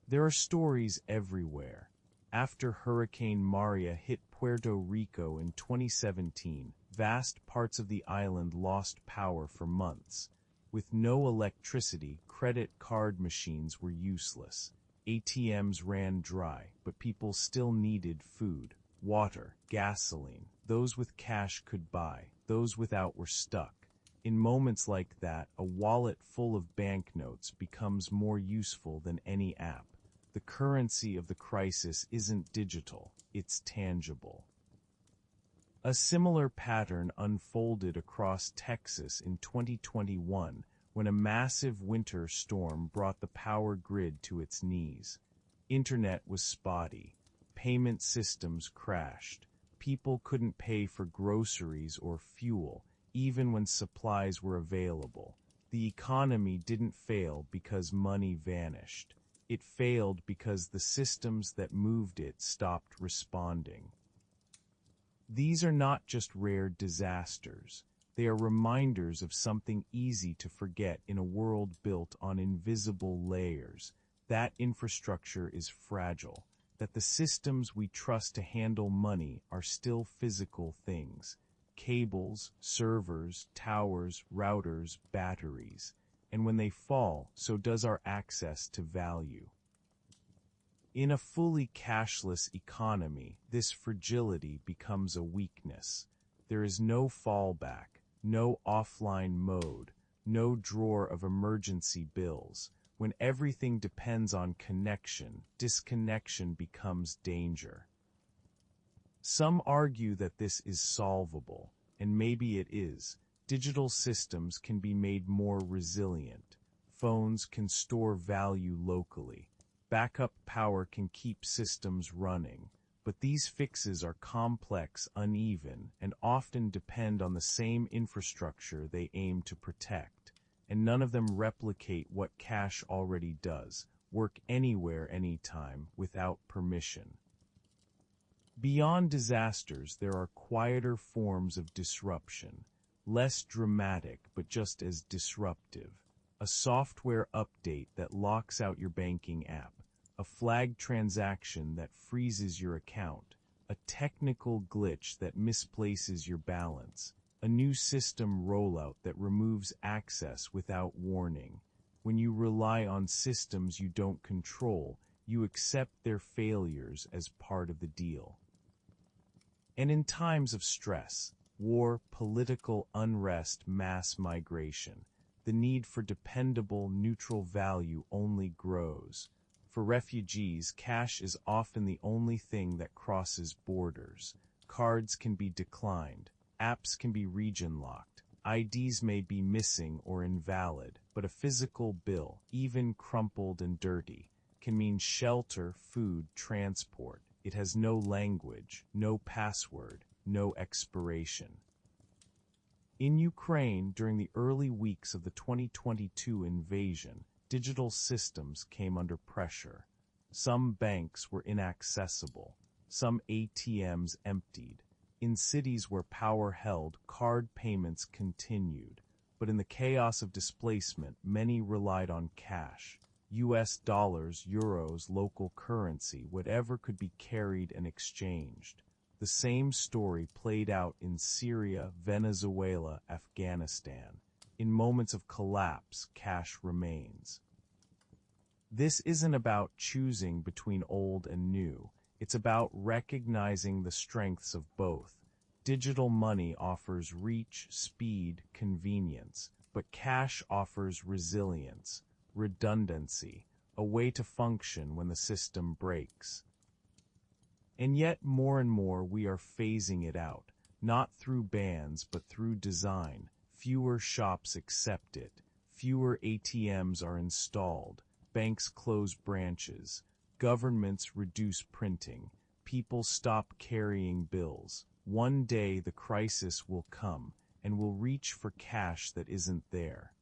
There are stories everywhere. After Hurricane Maria hit Puerto Rico in 2017, vast parts of the island lost power for months. With no electricity, credit card machines were useless. ATMs ran dry, but people still needed food, water, gasoline. Those with cash could buy, those without were stuck. In moments like that, a wallet full of banknotes becomes more useful than any app. The currency of the crisis isn't digital, it's tangible. A similar pattern unfolded across Texas in 2021 when a massive winter storm brought the power grid to its knees. Internet was spotty. Payment systems crashed. People couldn't pay for groceries or fuel, even when supplies were available. The economy didn't fail because money vanished. It failed because the systems that moved it stopped responding. These are not just rare disasters. They are reminders of something easy to forget in a world built on invisible layers. That infrastructure is fragile. That the systems we trust to handle money are still physical things. Cables, servers, towers, routers, batteries. And when they fall, so does our access to value. In a fully cashless economy, this fragility becomes a weakness. There is no fallback, no offline mode, no drawer of emergency bills. When everything depends on connection, disconnection becomes danger. Some argue that this is solvable, and maybe it is. Digital systems can be made more resilient. Phones can store value locally. Backup power can keep systems running. But these fixes are complex, uneven, and often depend on the same infrastructure they aim to protect. And none of them replicate what cash already does: work anywhere, anytime, without permission. Beyond disasters, there are quieter forms of disruption, less dramatic but just as disruptive. A software update that locks out your banking app, a flagged transaction that freezes your account, a technical glitch that misplaces your balance, a new system rollout that removes access without warning. When you rely on systems you don't control, you accept their failures as part of the deal. And in times of stress, war, political unrest, mass migration, the need for dependable, neutral value only grows. For refugees, cash is often the only thing that crosses borders. Cards can be declined, apps can be region-locked, IDs may be missing or invalid, but a physical bill, even crumpled and dirty, can mean shelter, food, transport. It has no language, no password, no expiration. In Ukraine, during the early weeks of the 2022 invasion, digital systems came under pressure. Some banks were inaccessible, some ATMs emptied. In cities where power held, card payments continued. But in the chaos of displacement, many relied on cash. US dollars, euros, local currency, whatever could be carried and exchanged. The same story played out in Syria, Venezuela, Afghanistan. In moments of collapse, cash remains. This isn't about choosing between old and new. It's about recognizing the strengths of both. Digital money offers reach, speed, convenience, but cash offers resilience, redundancy, a way to function when the system breaks. And yet more and more we are phasing it out, not through bans but through design. Fewer shops accept it, fewer ATMs are installed, banks close branches, governments reduce printing, people stop carrying bills. One day the crisis will come, and we'll reach for cash that isn't there.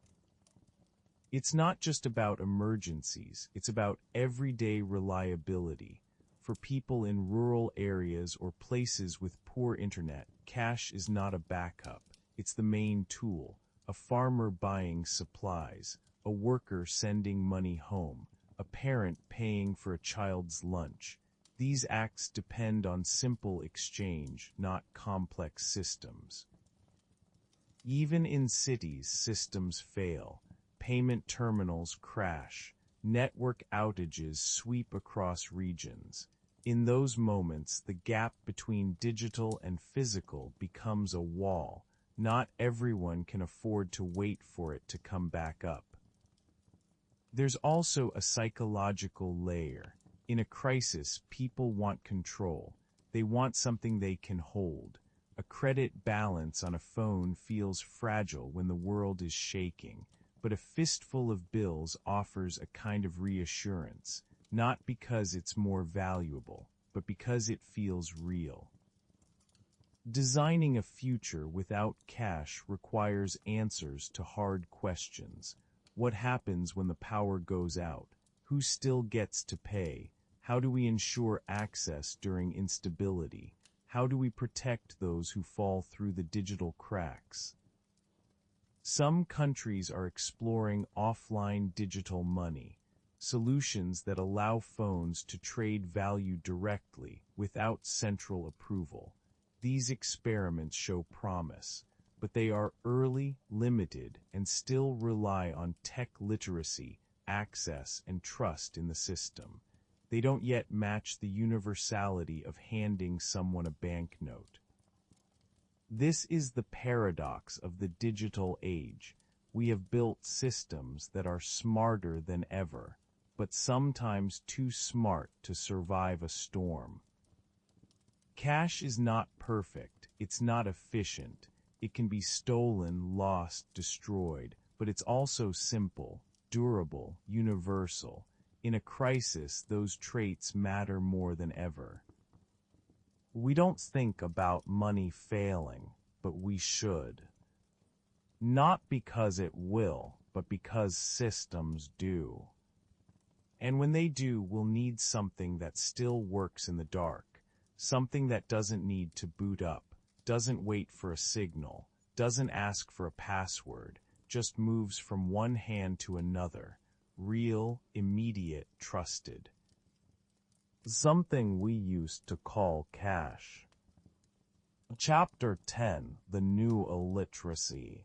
It's not just about emergencies, it's about everyday reliability. For people in rural areas or places with poor internet, cash is not a backup, it's the main tool. A farmer buying supplies, a worker sending money home, a parent paying for a child's lunch. These acts depend on simple exchange, not complex systems. Even in cities, systems fail. Payment terminals crash. Network outages sweep across regions. In those moments, the gap between digital and physical becomes a wall. Not everyone can afford to wait for it to come back up. There's also a psychological layer. In a crisis, people want control. They want something they can hold. A credit balance on a phone feels fragile when the world is shaking, but a fistful of bills offers a kind of reassurance, not because it's more valuable, but because it feels real. Designing a future without cash requires answers to hard questions. What happens when the power goes out? Who still gets to pay? How do we ensure access during instability? How do we protect those who fall through the digital cracks? Some countries are exploring offline digital money, solutions that allow phones to trade value directly without central approval. These experiments show promise, but they are early, limited, and still rely on tech literacy, access, and trust in the system. They don't yet match the universality of handing someone a banknote. This is the paradox of the digital age. We have built systems that are smarter than ever, but sometimes too smart to survive a storm. Cash is not perfect, it's not efficient, it can be stolen, lost, destroyed, but it's also simple, durable, universal. In a crisis, those traits matter more than ever. We don't think about money failing, but we should. Not because it will, but because systems do. And when they do, we'll need something that still works in the dark, something that doesn't need to boot up, doesn't wait for a signal, doesn't ask for a password, just moves from one hand to another, real, immediate, trusted. Something we used to call cash. Chapter 10: The New Illiteracy.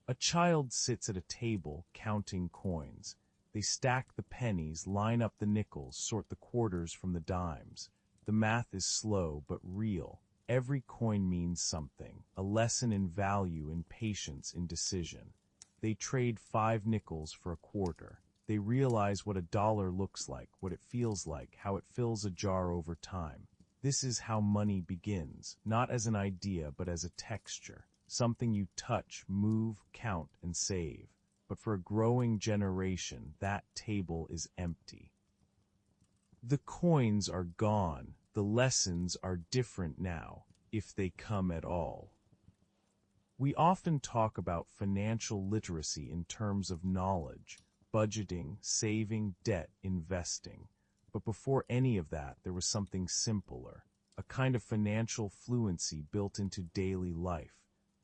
A child sits at a table counting coins. They stack the pennies, line up the nickels, sort the quarters from the dimes. The math is slow but real. Every coin means something, a lesson in value, in patience, in decision. They trade 5 nickels for a quarter. They realize what a dollar looks like, what it feels like, how it fills a jar over time. This is how money begins, not as an idea but as a texture, something you touch, move, count, and save. But for a growing generation, that table is empty. The coins are gone. The lessons are different now, if they come at all. We often talk about financial literacy in terms of knowledge, budgeting, saving, debt, investing. But before any of that, there was something simpler, a kind of financial fluency built into daily life.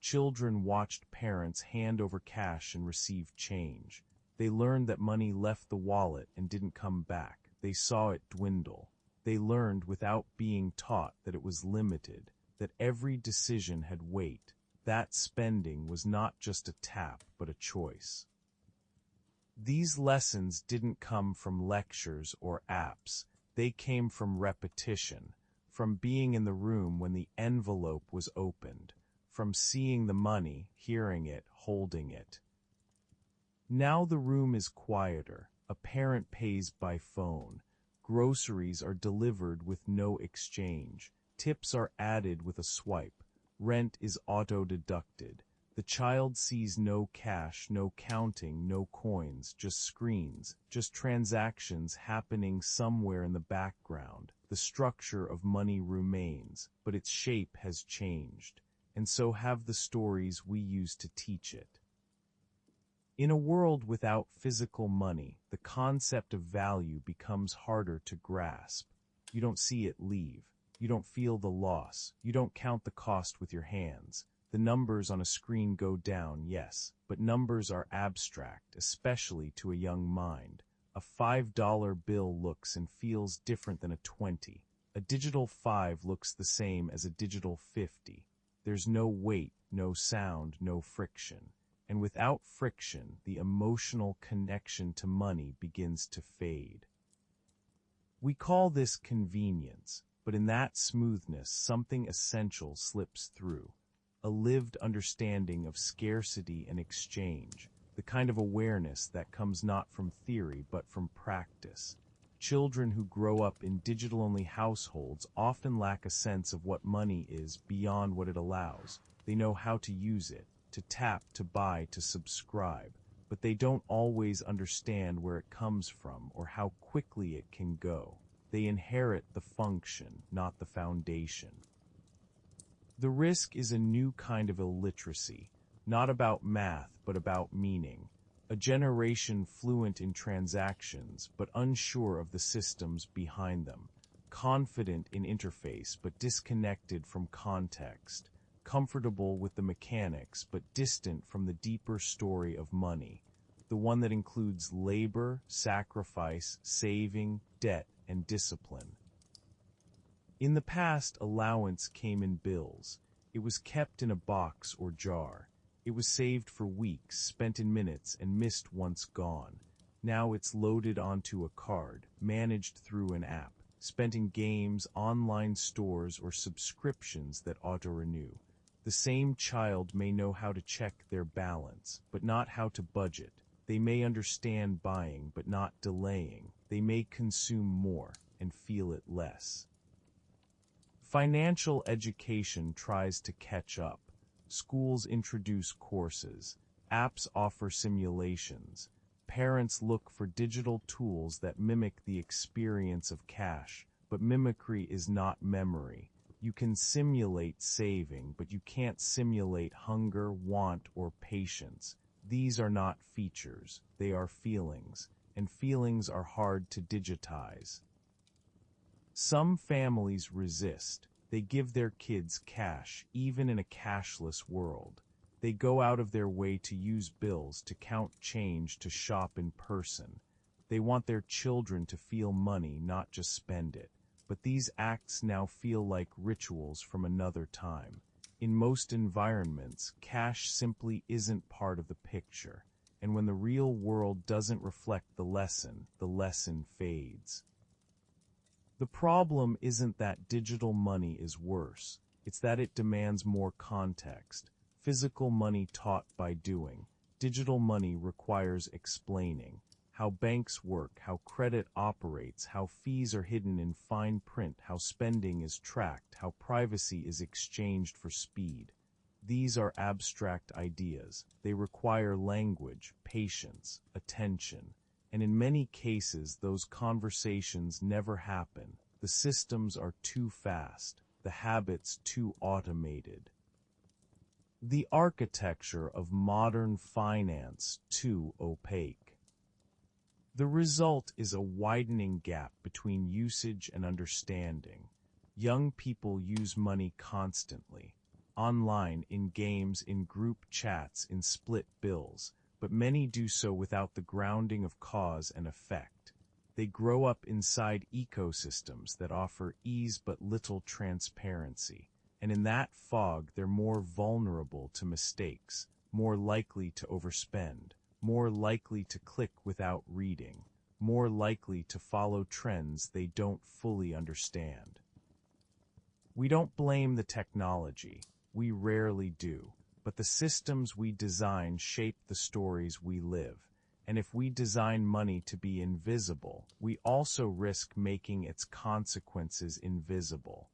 Children watched parents hand over cash and receive change. They learned that money left the wallet and didn't come back. They saw it dwindle. They learned without being taught that it was limited, that every decision had weight. That spending was not just a tap, but a choice. These lessons didn't come from lectures or apps. They came from repetition, from being in the room when the envelope was opened, from seeing the money, hearing it, holding it. Now the room is quieter. A parent pays by phone. Groceries are delivered with no exchange. Tips are added with a swipe. Rent is auto-deducted. The child sees no cash, no counting, no coins, just screens, just transactions happening somewhere in the background. The structure of money remains, but its shape has changed, and so have the stories we use to teach it. In a world without physical money, the concept of value becomes harder to grasp. You don't see it leave. You don't feel the loss. You don't count the cost with your hands. The numbers on a screen go down, yes, but numbers are abstract, especially to a young mind. A $5 bill looks and feels different than a 20. A digital 5 looks the same as a digital 50. There's no weight, no sound, no friction. And without friction, the emotional connection to money begins to fade. We call this convenience, but in that smoothness, something essential slips through. A lived understanding of scarcity and exchange, the kind of awareness that comes not from theory but from practice. Children who grow up in digital-only households often lack a sense of what money is beyond what it allows. They know how to use it, to tap, to buy, to subscribe, but they don't always understand where it comes from or how quickly it can go. They inherit the function, not the foundation. The risk is a new kind of illiteracy, not about math, but about meaning. A generation fluent in transactions, but unsure of the systems behind them. Confident in interface, but disconnected from context. Comfortable with the mechanics, but distant from the deeper story of money. The one that includes labor, sacrifice, saving, debt, and discipline. In the past, allowance came in bills. It was kept in a box or jar. It was saved for weeks, spent in minutes, and missed once gone. Now it's loaded onto a card, managed through an app, spent in games, online stores, or subscriptions that auto-renew. The same child may know how to check their balance, but not how to budget. They may understand buying, but not delaying. They may consume more and feel it less. Financial education tries to catch up. Schools introduce courses. Apps offer simulations. Parents look for digital tools that mimic the experience of cash, but mimicry is not memory. You can simulate saving, but you can't simulate hunger, want, or patience. These are not features, they are feelings, and feelings are hard to digitize. Some families resist. They give their kids cash, even in a cashless world. They go out of their way to use bills, to count change, to shop in person. They want their children to feel money, not just spend it. But these acts now feel like rituals from another time. In most environments, cash simply isn't part of the picture. And when the real world doesn't reflect the lesson fades. The problem isn't that digital money is worse. It's that it demands more context. Physical money taught by doing. Digital money requires explaining. How banks work, how credit operates, how fees are hidden in fine print, how spending is tracked, how privacy is exchanged for speed. These are abstract ideas. They require language, patience, attention. And in many cases, those conversations never happen. The systems are too fast, the habits too automated. The architecture of modern finance too opaque. The result is a widening gap between usage and understanding. Young people use money constantly, online, in games, in group chats, in split bills, but many do so without the grounding of cause and effect. They grow up inside ecosystems that offer ease but little transparency. And in that fog, they're more vulnerable to mistakes, more likely to overspend, more likely to click without reading, more likely to follow trends they don't fully understand. We don't blame the technology, we rarely do, but the systems we design shape the stories we live. And if we design money to be invisible, we also risk making its consequences invisible.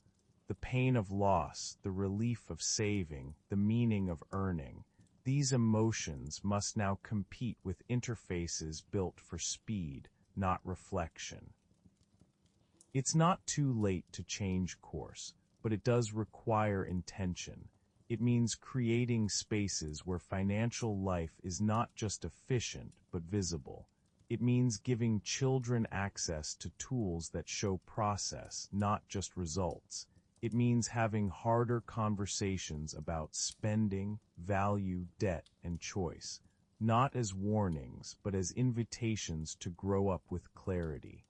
The pain of loss, the relief of saving, the meaning of earning. These emotions must now compete with interfaces built for speed, not reflection. It's not too late to change course, but it does require intention. It means creating spaces where financial life is not just efficient, but visible. It means giving children access to tools that show process, not just results. It means having harder conversations about spending, value, debt, and choice, not as warnings, but as invitations to grow up with clarity.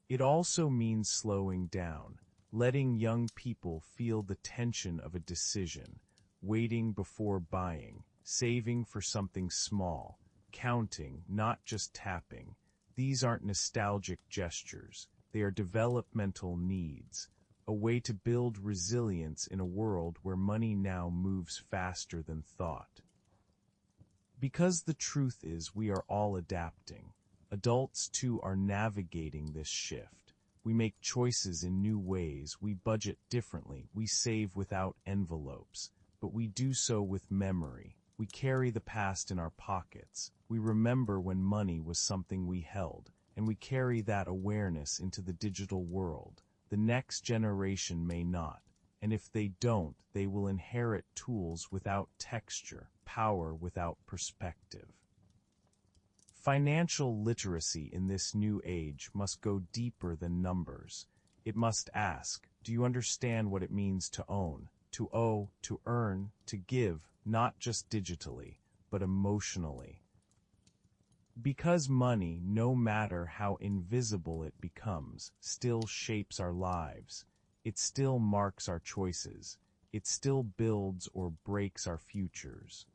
It also means slowing down, letting young people feel the tension of a decision, waiting before buying, saving for something small, counting, not just tapping. These aren't nostalgic gestures, they are developmental needs. A way to build resilience in a world where money now moves faster than thought. Because the truth is we are all adapting. Adults too are navigating this shift. We make choices in new ways, we budget differently, we save without envelopes, but we do so with memory. We carry the past in our pockets. We remember when money was something we held, and we carry that awareness into the digital world. The next generation may not, and if they don't, they will inherit tools without texture, power without perspective. Financial literacy in this new age must go deeper than numbers. It must ask, do you understand what it means to own, to owe, to earn, to give, not just digitally, but emotionally? Because money, no matter how invisible it becomes, still shapes our lives. It still marks our choices. It still builds or breaks our futures.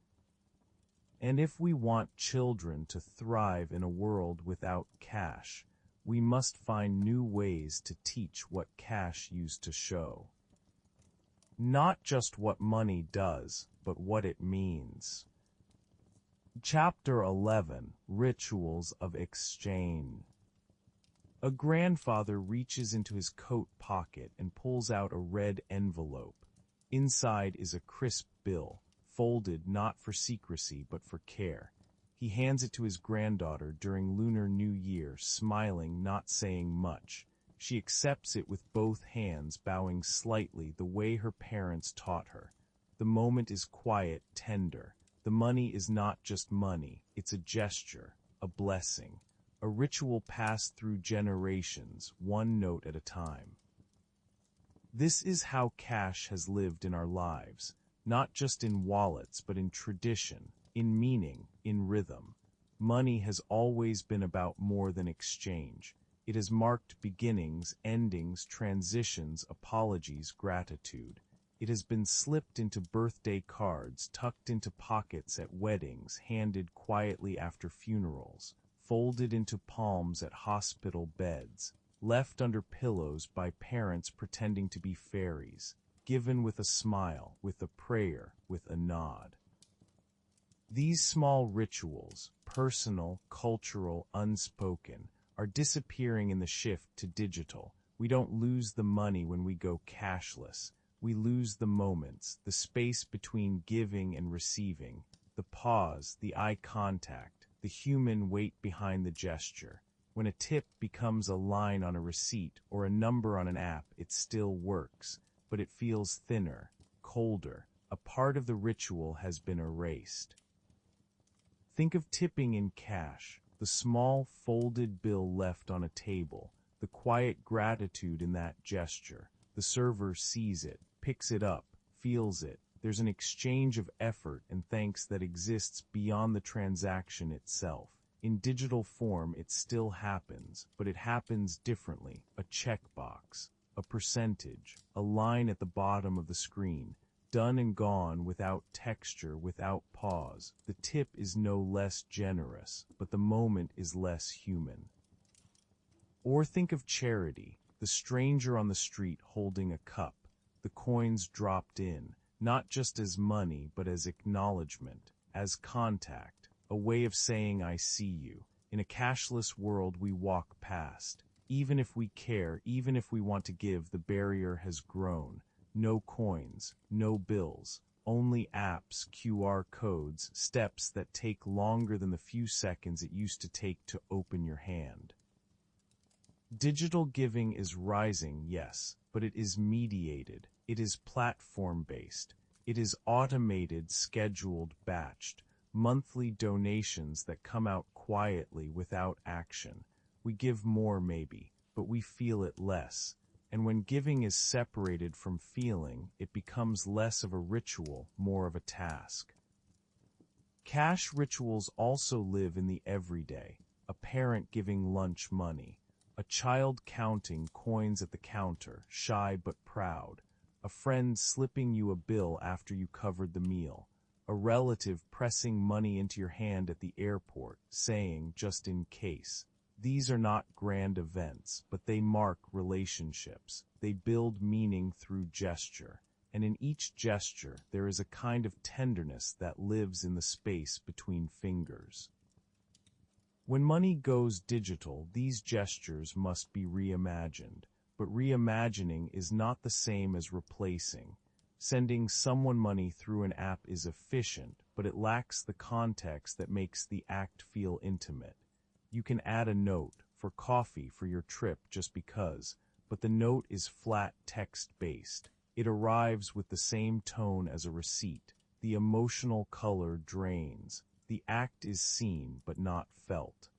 And if we want children to thrive in a world without cash, we must find new ways to teach what cash used to show. Not just what money does, but what it means. Chapter 11: Rituals of Exchange. A grandfather reaches into his coat pocket and pulls out a red envelope. Inside is a crisp bill, folded not for secrecy but for care. He hands it to his granddaughter during Lunar New Year, smiling, not saying much. She accepts it with both hands, bowing slightly the way her parents taught her. The moment is quiet, tender. The money is not just money, it's a gesture, a blessing, a ritual passed through generations, one note at a time. This is how cash has lived in our lives, not just in wallets but in tradition, in meaning, in rhythm. Money has always been about more than exchange. It has marked beginnings, endings, transitions, apologies, gratitude. It has been slipped into birthday cards, tucked into pockets at weddings, handed quietly after funerals, folded into palms at hospital beds, left under pillows by parents pretending to be fairies, given with a smile, with a prayer, with a nod. These small rituals, personal, cultural, unspoken, are disappearing in the shift to digital. We don't lose the money when we go cashless. We lose the moments, the space between giving and receiving, the pause, the eye contact, the human weight behind the gesture. When a tip becomes a line on a receipt or a number on an app, it still works, but it feels thinner, colder. A part of the ritual has been erased. Think of tipping in cash, the small folded bill left on a table, the quiet gratitude in that gesture. The server sees it, picks it up, feels it. There's an exchange of effort and thanks that exists beyond the transaction itself. In digital form, it still happens, but it happens differently. A checkbox, a percentage, a line at the bottom of the screen. Done and gone, without texture, without pause. The tip is no less generous, but the moment is less human. Or think of charity, the stranger on the street holding a cup, the coins dropped in, not just as money but as acknowledgement, as contact, a way of saying I see you. In a cashless world we walk past. Even if we care, even if we want to give, the barrier has grown. No coins, no bills, only apps, QR codes, steps that take longer than the few seconds it used to take to open your hand. Digital giving is rising, yes, but it is mediated. It is platform-based. It is automated, scheduled, batched, monthly donations that come out quietly without action. We give more maybe, but we feel it less. And when giving is separated from feeling, it becomes less of a ritual, more of a task. Cash rituals also live in the everyday. A parent giving lunch money. A child counting coins at the counter, shy but proud. A friend slipping you a bill after you covered the meal. A relative pressing money into your hand at the airport, saying, just in case. These are not grand events, but they mark relationships. They build meaning through gesture. And in each gesture, there is a kind of tenderness that lives in the space between fingers. When money goes digital, these gestures must be reimagined. But reimagining is not the same as replacing. Sending someone money through an app is efficient, but it lacks the context that makes the act feel intimate. You can add a note, for coffee, for your trip, just because, but the note is flat text-based. It arrives with the same tone as a receipt. The emotional color drains. The act is seen but not felt.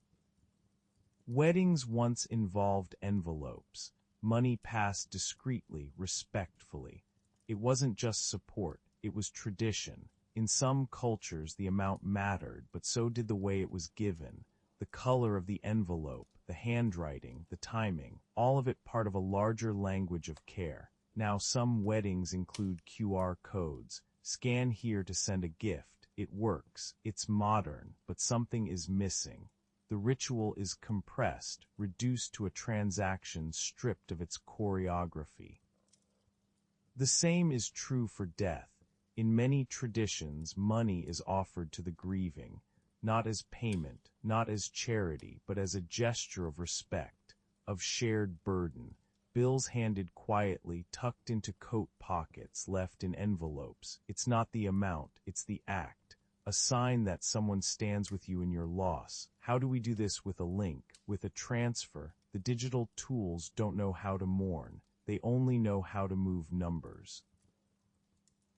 Weddings once involved envelopes. Money passed discreetly, respectfully. It wasn't just support, it was tradition. In some cultures the amount mattered, but so did the way it was given. The color of the envelope, the handwriting, the timing, all of it part of a larger language of care. Now some weddings include QR codes. Scan here to send a gift. It works. It's modern, but something is missing. The ritual is compressed, reduced to a transaction stripped of its choreography. The same is true for death. In many traditions, money is offered to the grieving, not as payment, not as charity, but as a gesture of respect, of shared burden. Bills handed quietly, tucked into coat pockets, left in envelopes. It's not the amount, it's the act. A sign that someone stands with you in your loss. How do we do this with a link, with a transfer? The digital tools don't know how to mourn. They only know how to move numbers.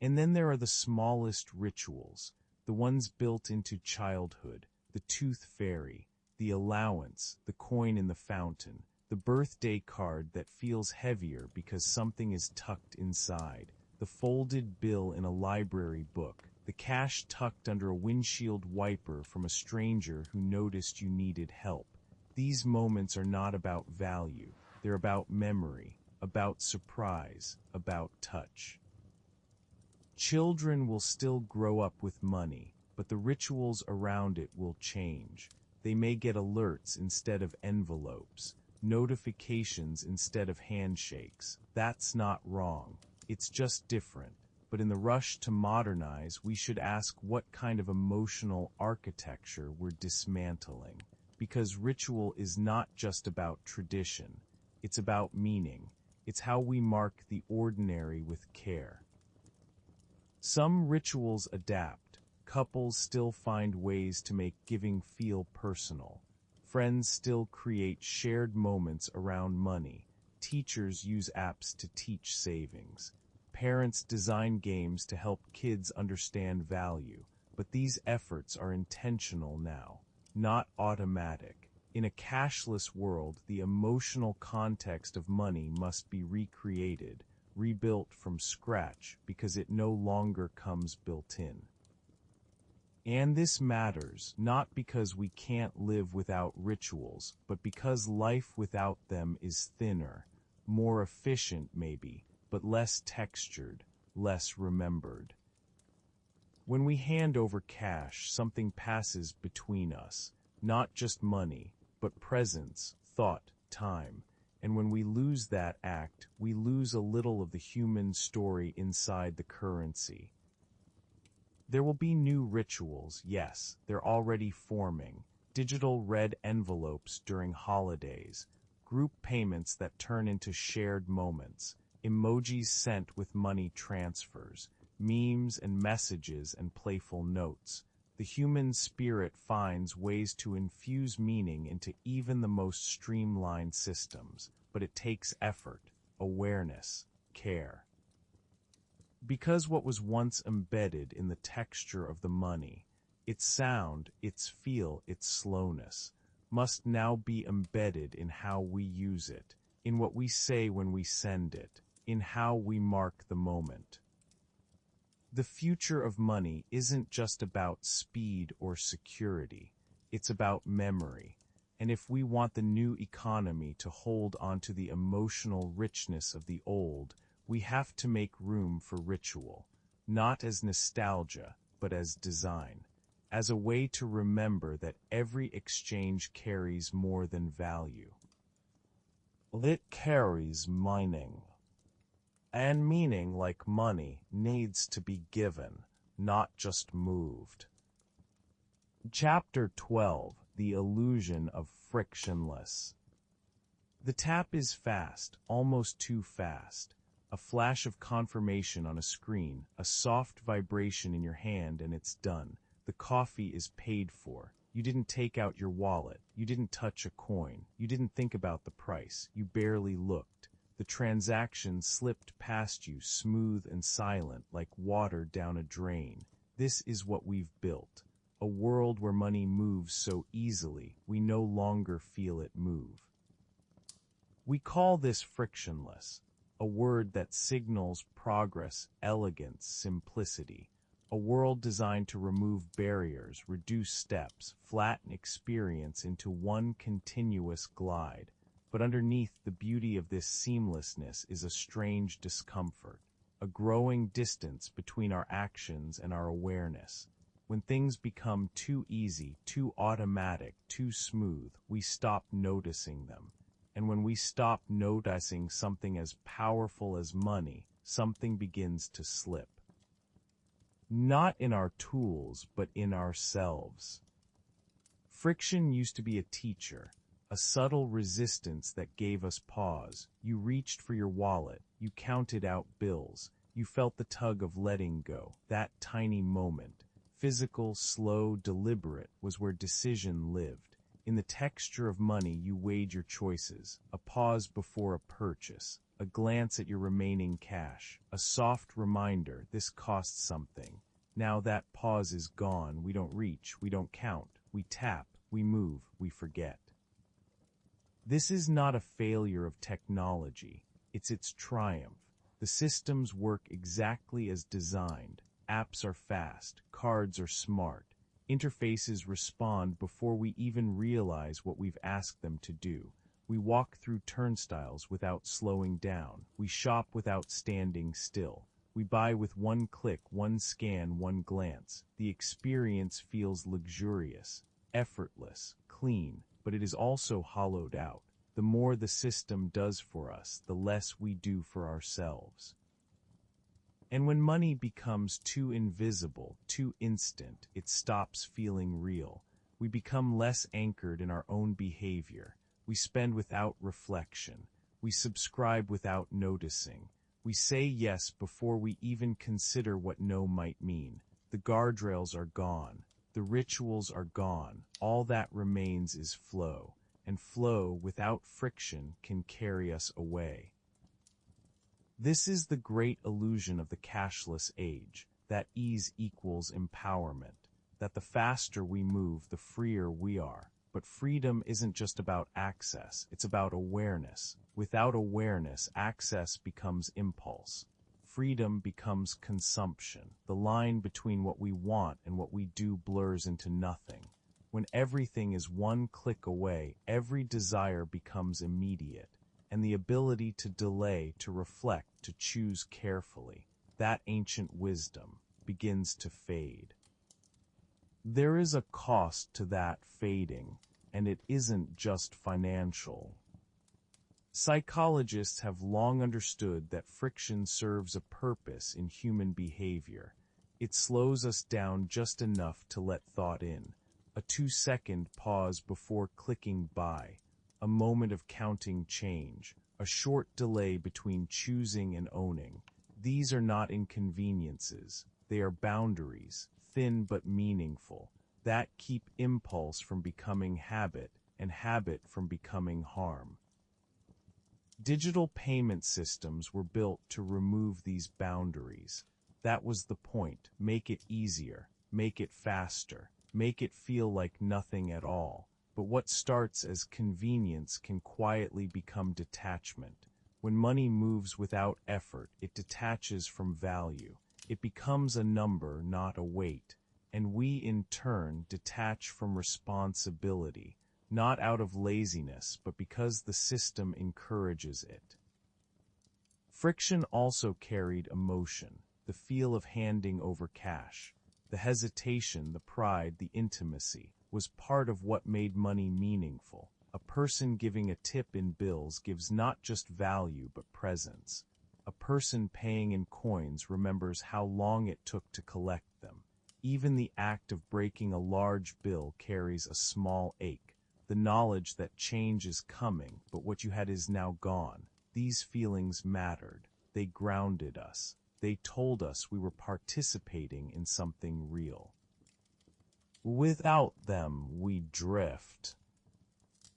And then there are the smallest rituals, the ones built into childhood, the tooth fairy, the allowance, the coin in the fountain, the birthday card that feels heavier because something is tucked inside, the folded bill in a library book, the cash tucked under a windshield wiper from a stranger who noticed you needed help. These moments are not about value, they're about memory, about surprise, about touch. Children will still grow up with money, but the rituals around it will change. They may get alerts instead of envelopes, notifications instead of handshakes. That's not wrong. It's just different. But in the rush to modernize, we should ask what kind of emotional architecture we're dismantling. Because ritual is not just about tradition. It's about meaning. It's how we mark the ordinary with care. Some rituals adapt. Couples still find ways to make giving feel personal. Friends still create shared moments around money. Teachers use apps to teach savings. Parents design games to help kids understand value. But these efforts are intentional now, not automatic. In a cashless world, the emotional context of money must be recreated, rebuilt from scratch, because it no longer comes built in. And this matters, not because we can't live without rituals, but because life without them is thinner, more efficient maybe, but less textured, less remembered. When we hand over cash, something passes between us, not just money, but presence, thought, time. And when we lose that act, we lose a little of the human story inside the currency. There will be new rituals, yes, they're already forming. Digital red envelopes during holidays, group payments that turn into shared moments, emojis sent with money transfers, memes and messages and playful notes. The human spirit finds ways to infuse meaning into even the most streamlined systems, but it takes effort, awareness, care. Because what was once embedded in the texture of the money, its sound, its feel, its slowness, must now be embedded in how we use it, in what we say when we send it, in how we mark the moment. The future of money isn't just about speed or security, it's about memory. And if we want the new economy to hold onto the emotional richness of the old, we have to make room for ritual, not as nostalgia, but as design, as a way to remember that every exchange carries more than value. It carries meaning. And meaning, like money, needs to be given, not just moved. Chapter 12, The Illusion of Frictionless. The tap is fast, almost too fast. A flash of confirmation on a screen, a soft vibration in your hand, and it's done. The coffee is paid for. You didn't take out your wallet. You didn't touch a coin. You didn't think about the price. You barely looked. The transaction slipped past you, smooth and silent, like water down a drain. This is what we've built. A world where money moves so easily, we no longer feel it move. We call this frictionless, a word that signals progress, elegance, simplicity. A world designed to remove barriers, reduce steps, flatten experience into one continuous glide. But underneath the beauty of this seamlessness is a strange discomfort, a growing distance between our actions and our awareness. When things become too easy, too automatic, too smooth, we stop noticing them. And when we stop noticing something as powerful as money, something begins to slip. Not in our tools, but in ourselves. Friction used to be a teacher, a subtle resistance that gave us pause. You reached for your wallet, you counted out bills, you felt the tug of letting go. That tiny moment, physical, slow, deliberate, was where decision lived. In the texture of money you weighed your choices, a pause before a purchase, a glance at your remaining cash, a soft reminder, this costs something. Now that pause is gone, we don't reach, we don't count, we tap, we move, we forget. This is not a failure of technology, it's its triumph. The systems work exactly as designed. Apps are fast, cards are smart, interfaces respond before we even realize what we've asked them to do. We walk through turnstiles without slowing down. We shop without standing still. We buy with one click, one scan, one glance. The experience feels luxurious, effortless, clean, but it is also hollowed out. The more the system does for us, the less we do for ourselves. And when money becomes too invisible, too instant, it stops feeling real. We become less anchored in our own behavior. We spend without reflection. We subscribe without noticing. We say yes before we even consider what no might mean. The guardrails are gone. The rituals are gone. All that remains is flow. And flow without friction can carry us away. This is the great illusion of the cashless age, that ease equals empowerment, that the faster we move, the freer we are. But freedom isn't just about access, it's about awareness. Without awareness, access becomes impulse. Freedom becomes consumption. The line between what we want and what we do blurs into nothing. When everything is one click away, every desire becomes immediate, and the ability to delay, to reflect, to choose carefully, that ancient wisdom begins to fade. There is a cost to that fading, and it isn't just financial. Psychologists have long understood that friction serves a purpose in human behavior. It slows us down just enough to let thought in. A 2-second pause before clicking buy, a moment of counting change, a short delay between choosing and owning. These are not inconveniences, they are boundaries, thin but meaningful, that keep impulse from becoming habit and habit from becoming harm. Digital payment systems were built to remove these boundaries. That was the point. Make it easier, make it faster. Make it feel like nothing at all. But what starts as convenience can quietly become detachment. When money moves without effort, it detaches from value. It becomes a number, not a weight. And we, in turn, detach from responsibility, not out of laziness, but because the system encourages it. Friction also carried emotion, the feel of handing over cash. The hesitation, the pride, the intimacy, was part of what made money meaningful. A person giving a tip in bills gives not just value but presence. A person paying in coins remembers how long it took to collect them. Even the act of breaking a large bill carries a small ache, the knowledge that change is coming, but what you had is now gone. These feelings mattered. They grounded us. They told us we were participating in something real. Without them, we drift.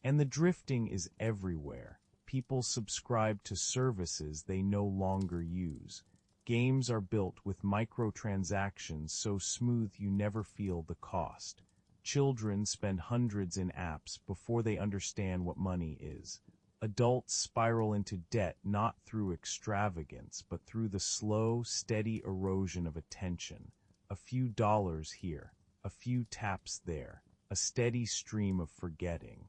And the drifting is everywhere. People subscribe to services they no longer use. Games are built with microtransactions so smooth you never feel the cost. Children spend hundreds in apps before they understand what money is. Adults spiral into debt not through extravagance, but through the slow, steady erosion of attention. A few dollars here, a few taps there, a steady stream of forgetting.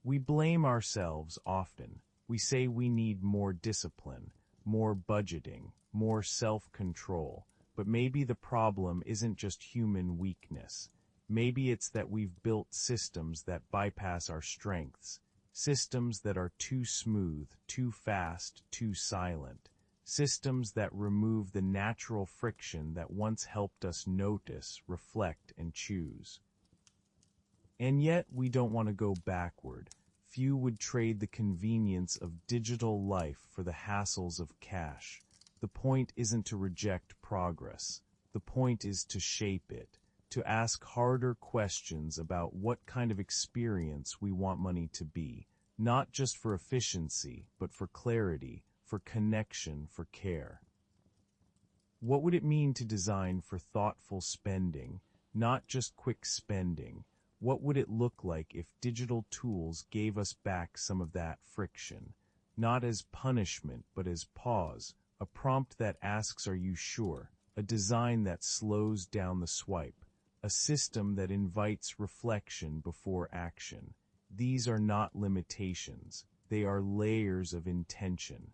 We blame ourselves often. We say we need more discipline, more budgeting, more self-control. But maybe the problem isn't just human weakness. Maybe it's that we've built systems that bypass our strengths. Systems that are too smooth, too fast, too silent. systems that remove the natural friction that once helped us notice, reflect, and choose. And yet, we don't want to go backward. Few would trade the convenience of digital life for the hassles of cash. The point isn't to reject progress. The point is to shape it, to ask harder questions about what kind of experience we want money to be, not just for efficiency, but for clarity, for connection, for care. What would it mean to design for thoughtful spending, not just quick spending? What would it look like if digital tools gave us back some of that friction, not as punishment but as pause, a prompt that asks, "Are you sure?" A design that slows down the swipe, a system that invites reflection before action. These are not limitations, they are layers of intention.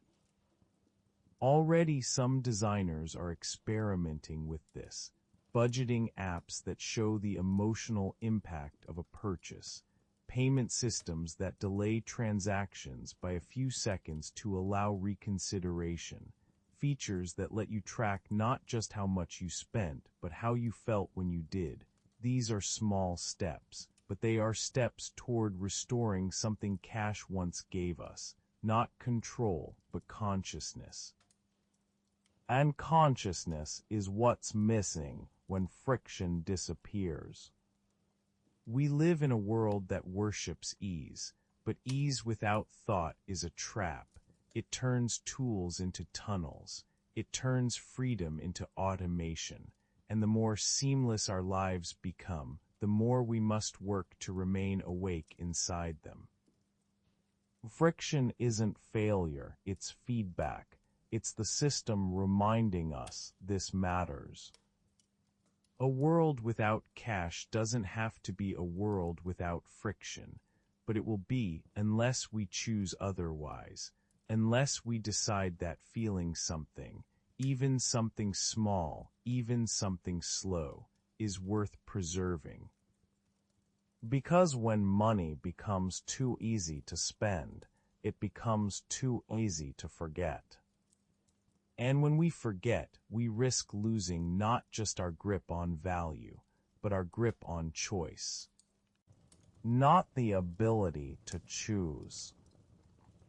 Already some designers are experimenting with this, budgeting apps that show the emotional impact of a purchase, payment systems that delay transactions by a few seconds to allow reconsideration, features that let you track not just how much you spent, but how you felt when you did. These are small steps, but they are steps toward restoring something cash once gave us, not control, but consciousness. And consciousness is what's missing when friction disappears. We live in a world that worships ease, but ease without thought is a trap. It turns tools into tunnels. It turns freedom into automation. And the more seamless our lives become, the more we must work to remain awake inside them. Friction isn't failure, it's feedback. It's the system reminding us this matters. A world without cash doesn't have to be a world without friction, but it will be unless we choose otherwise, unless we decide that feeling something, even something small, even something slow, is worth preserving. Because when money becomes too easy to spend, it becomes too easy to forget. And when we forget, we risk losing not just our grip on value, but our grip on choice. Not the ability to choose,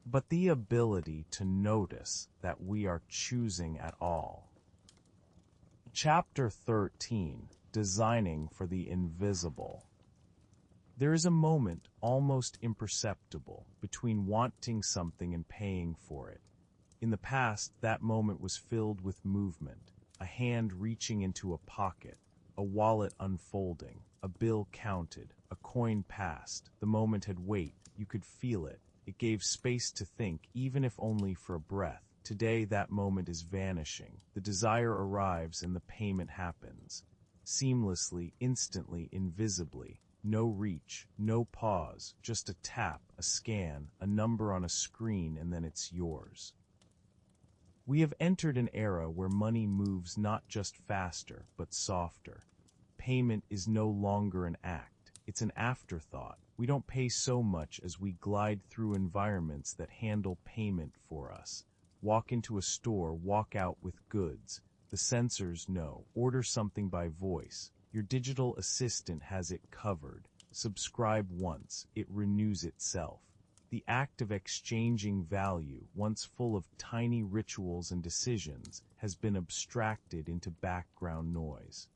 but the ability to notice that we are choosing at all. Chapter 13, Designing for the Invisible. There is a moment, almost imperceptible, between wanting something and paying for it. In the past, that moment was filled with movement, a hand reaching into a pocket, a wallet unfolding, a bill counted, a coin passed. The moment had weight, you could feel it. It gave space to think, even if only for a breath. Today, that moment is vanishing. The desire arrives and the payment happens. Seamlessly, instantly, invisibly. No reach, no pause, just a tap, a scan, a number on a screen, and then it's yours. We have entered an era where money moves not just faster, but softer. Payment is no longer an act, it's an afterthought. We don't pay so much as we glide through environments that handle payment for us. Walk into a store, walk out with goods. The sensors know. Order something by voice. Your digital assistant has it covered. Subscribe once, it renews itself. The act of exchanging value, once full of tiny rituals and decisions, has been abstracted into background noise.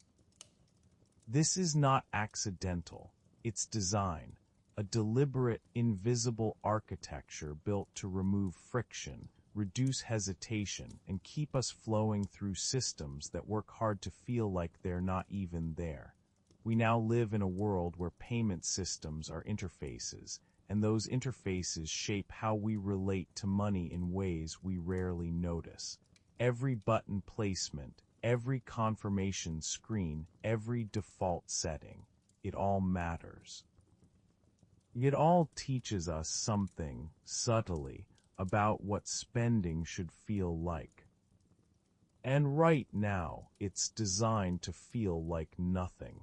This is not accidental. It's design, a deliberate, invisible architecture built to remove friction, reduce hesitation, and keep us flowing through systems that work hard to feel like they're not even there. We now live in a world where payment systems are interfaces, and those interfaces shape how we relate to money in ways we rarely notice. Every button placement, every confirmation screen, every default setting, it all matters. It all teaches us something, subtly, about what spending should feel like. And right now, it's designed to feel like nothing.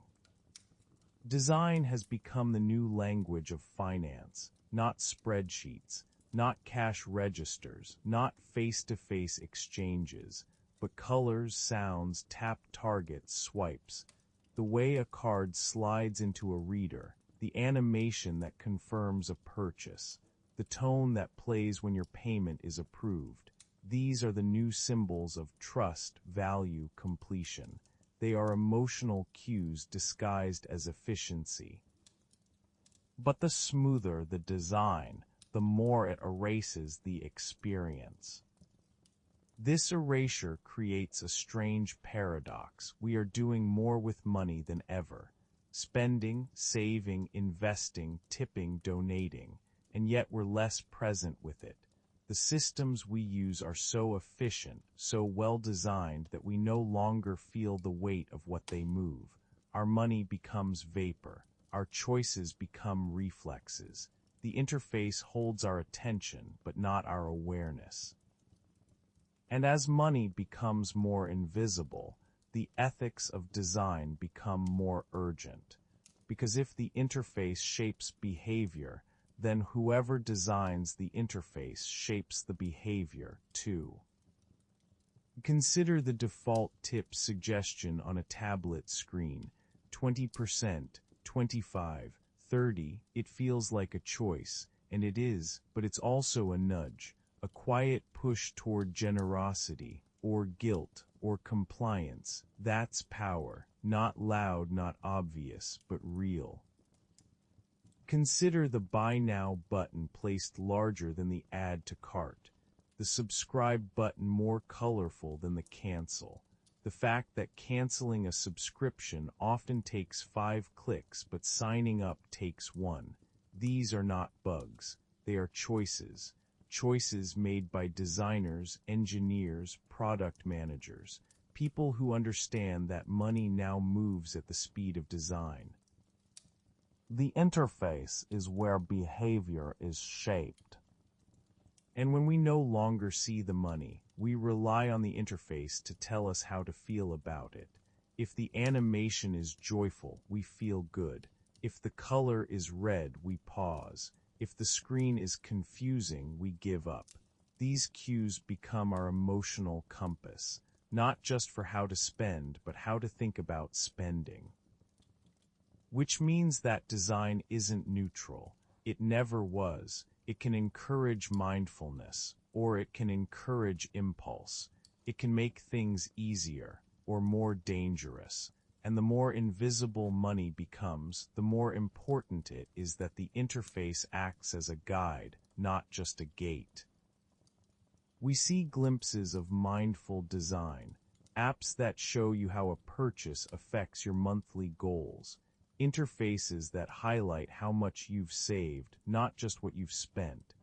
Design has become the new language of finance, not spreadsheets, not cash registers, not face-to-face exchanges, but colors, sounds, tap targets, swipes. The way a card slides into a reader, the animation that confirms a purchase, the tone that plays when your payment is approved. These are the new symbols of trust, value, completion. They are emotional cues disguised as efficiency. But the smoother the design, the more it erases the experience. This erasure creates a strange paradox. We are doing more with money than ever. Spending, saving, investing, tipping, donating, and yet we're less present with it. The systems we use are so efficient, so well designed that we no longer feel the weight of what they move. Our money becomes vapor. Our choices become reflexes. The interface holds our attention, but not our awareness. And as money becomes more invisible, the ethics of design become more urgent. Because if the interface shapes behavior, then whoever designs the interface shapes the behavior, too. Consider the default tip suggestion on a tablet screen. 20%, 25, 30, it feels like a choice, and it is, but it's also a nudge, a quiet push toward generosity, or guilt, or compliance. That's power, not loud, not obvious, but real. Consider the Buy Now button placed larger than the Add to Cart, the Subscribe button more colorful than the Cancel, the fact that canceling a subscription often takes 5 clicks but signing up takes 1. These are not bugs, they are choices. Choices made by designers, engineers, product managers, people who understand that money now moves at the speed of design. The interface is where behavior is shaped. And when we no longer see the money, we rely on the interface to tell us how to feel about it. If the animation is joyful, we feel good. If the color is red, we pause. If the screen is confusing, we give up. These cues become our emotional compass, not just for how to spend, but how to think about spending. Which means that design isn't neutral. It never was. It can encourage mindfulness, or it can encourage impulse. It can make things easier, or more dangerous. And the more invisible money becomes, the more important it is that the interface acts as a guide, not just a gate. We see glimpses of mindful design, apps that show you how a purchase affects your monthly goals, interfaces that highlight how much you've saved, not just what you've spent,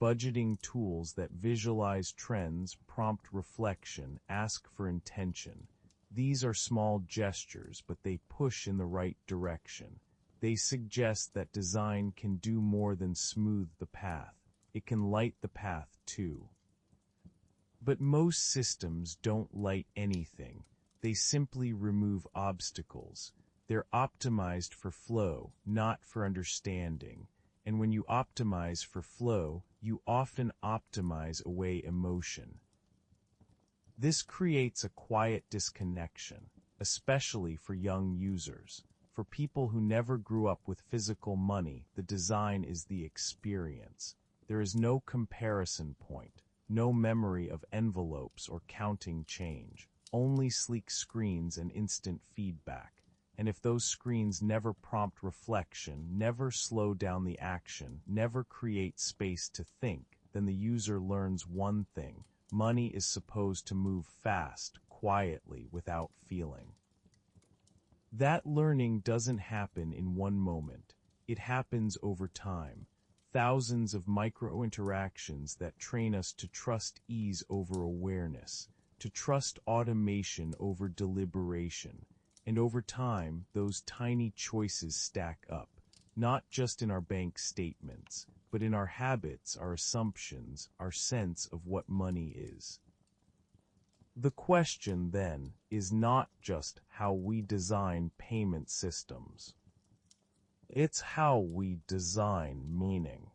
budgeting tools that visualize trends, prompt reflection, ask for intention. These are small gestures, but they push in the right direction. They suggest that design can do more than smooth the path. It can light the path too. But most systems don't light anything. They simply remove obstacles. They're optimized for flow, not for understanding. And when you optimize for flow, you often optimize away emotion. This creates a quiet disconnection, especially for young users. For people who never grew up with physical money, the design is the experience. There is no comparison point, no memory of envelopes or counting change, only sleek screens and instant feedback. And if those screens never prompt reflection, never slow down the action, never create space to think, then the user learns one thing: money is supposed to move fast, quietly, without feeling. That learning doesn't happen in one moment. It happens over time. Thousands of micro-interactions that train us to trust ease over awareness, to trust automation over deliberation. And over time, those tiny choices stack up, not just in our bank statements, but in our habits, our assumptions, our sense of what money is. The question, then, is not just how we design payment systems. It's how we design meaning.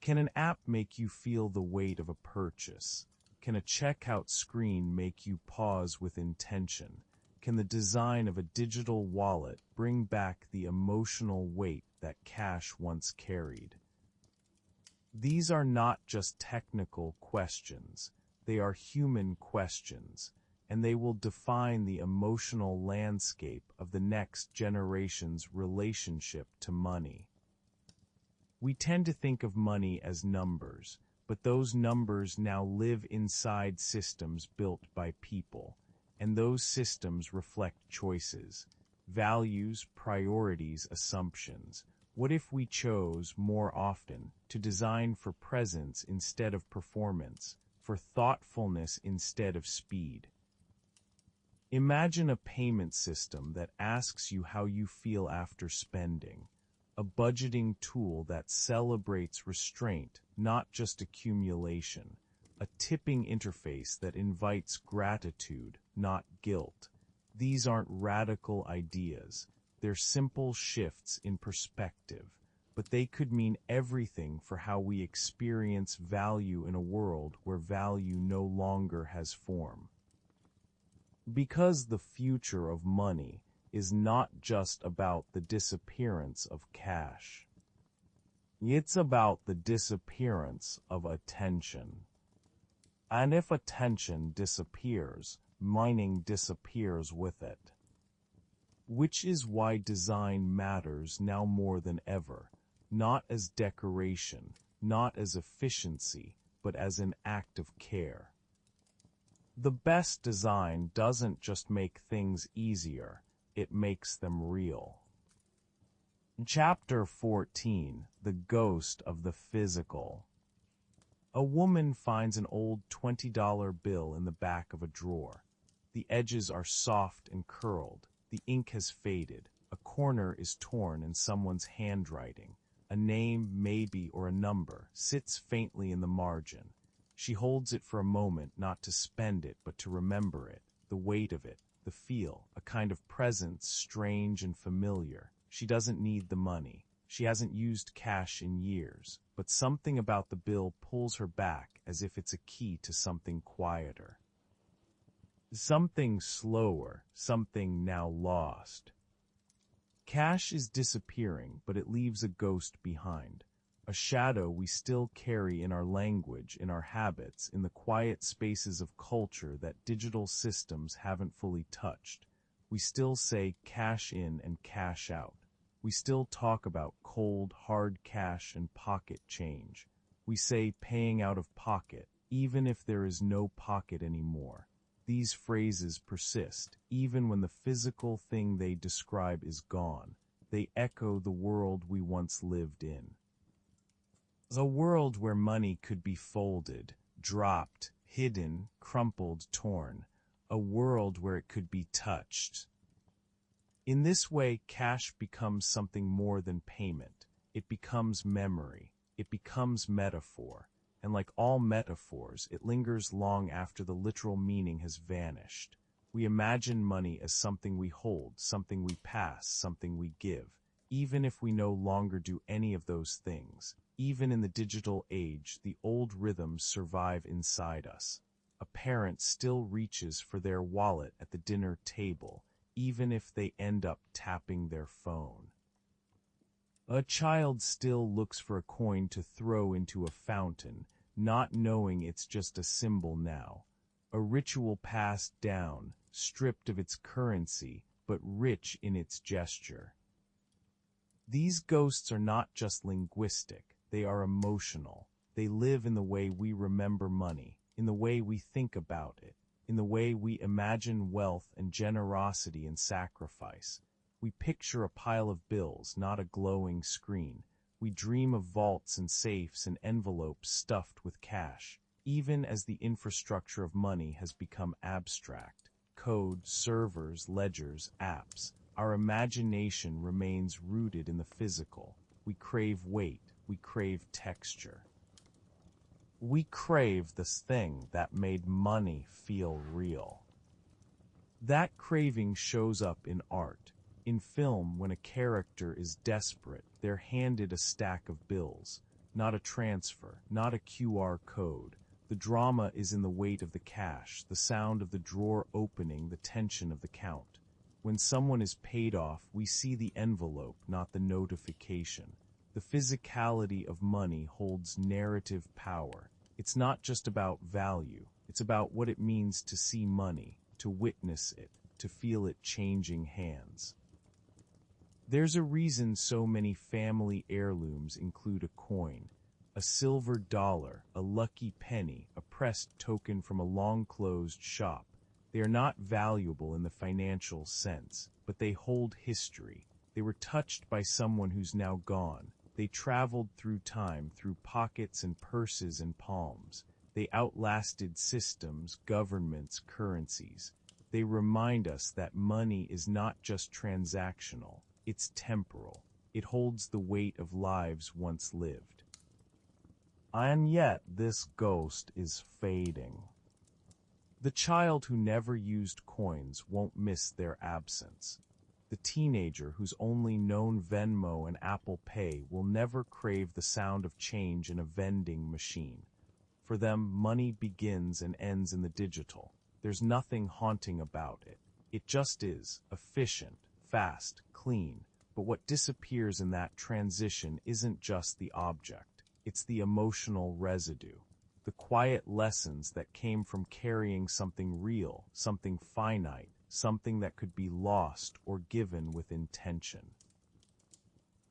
Can an app make you feel the weight of a purchase? Can a checkout screen make you pause with intention? Can the design of a digital wallet bring back the emotional weight that cash once carried? These are not just technical questions, they are human questions, and they will define the emotional landscape of the next generation's relationship to money. We tend to think of money as numbers, but those numbers now live inside systems built by people, and those systems reflect choices, values, priorities, assumptions. What if we chose, more often, to design for presence instead of performance, for thoughtfulness instead of speed? Imagine a payment system that asks you how you feel after spending, a budgeting tool that celebrates restraint, not just accumulation, a tipping interface that invites gratitude, not guilt. These aren't radical ideas. They're simple shifts in perspective, but they could mean everything for how we experience value in a world where value no longer has form. Because the future of money is not just about the disappearance of cash. It's about the disappearance of attention. And if attention disappears, meaning disappears with it. Which is why design matters now more than ever, not as decoration, not as efficiency, but as an act of care. The best design doesn't just make things easier, it makes them real. Chapter 14, The Ghost of the Physical. A woman finds an old $20 bill in the back of a drawer. The edges are soft and curled. The ink has faded. A corner is torn in someone's handwriting. A name, maybe, or a number, sits faintly in the margin. She holds it for a moment, not to spend it, but to remember it, the weight of it, the feel, a kind of presence strange and familiar. She doesn't need the money. She hasn't used cash in years, but something about the bill pulls her back as if it's a key to something quieter. Something slower, something now lost. Cash is disappearing, but it leaves a ghost behind. A shadow we still carry in our language, in our habits, in the quiet spaces of culture that digital systems haven't fully touched. We still say cash in and cash out. We still talk about cold, hard cash and pocket change. We say paying out of pocket, even if there is no pocket anymore. These phrases persist, even when the physical thing they describe is gone. They echo the world we once lived in. A world where money could be folded, dropped, hidden, crumpled, torn. A world where it could be touched. In this way, cash becomes something more than payment. It becomes memory. It becomes metaphor. And like all metaphors, it lingers long after the literal meaning has vanished. We imagine money as something we hold, something we pass, something we give. Even if we no longer do any of those things, even in the digital age, the old rhythms survive inside us. A parent still reaches for their wallet at the dinner table, even if they end up tapping their phone. A child still looks for a coin to throw into a fountain, not knowing it's just a symbol now. A ritual passed down, stripped of its currency, but rich in its gesture. These ghosts are not just linguistic, they are emotional. They live in the way we remember money, in the way we think about it, in the way we imagine wealth and generosity and sacrifice. We picture a pile of bills, not a glowing screen. We dream of vaults and safes and envelopes stuffed with cash, even as the infrastructure of money has become abstract. Code, servers, ledgers, apps. Our imagination remains rooted in the physical. We crave weight. We crave texture. We crave this thing that made money feel real. That craving shows up in art. In film, when a character is desperate, they're handed a stack of bills. not a transfer, not a QR code. The drama is in the weight of the cash, the sound of the drawer opening, the tension of the count. When someone is paid off, we see the envelope, not the notification. The physicality of money holds narrative power. It's not just about value, it's about what it means to see money, to witness it, to feel it changing hands. There's a reason so many family heirlooms include a coin, a silver dollar, a lucky penny, a pressed token from a long-closed shop. They are not valuable in the financial sense, but they hold history. They were touched by someone who's now gone. They traveled through time, through pockets and purses and palms. They outlasted systems, governments, currencies. They remind us that money is not just transactional, it's temporal. It holds the weight of lives once lived. And yet, this ghost is fading. The child who never used coins won't miss their absence. The teenager who's only known Venmo and Apple Pay will never crave the sound of change in a vending machine. For them, money begins and ends in the digital. There's nothing haunting about it. It just is, efficient, fast, clean. But what disappears in that transition isn't just the object. It's the emotional residue, the quiet lessons that came from carrying something real, something finite, something that could be lost or given with intention.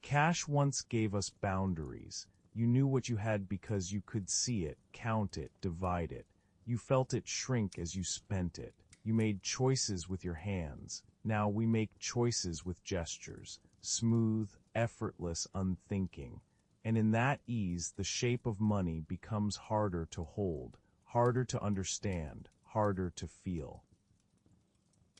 Cash once gave us boundaries. You knew what you had because you could see it, count it, divide it. You felt it shrink as you spent it. You made choices with your hands. Now we make choices with gestures, smooth, effortless, unthinking. And in that ease, the shape of money becomes harder to hold, harder to understand, harder to feel.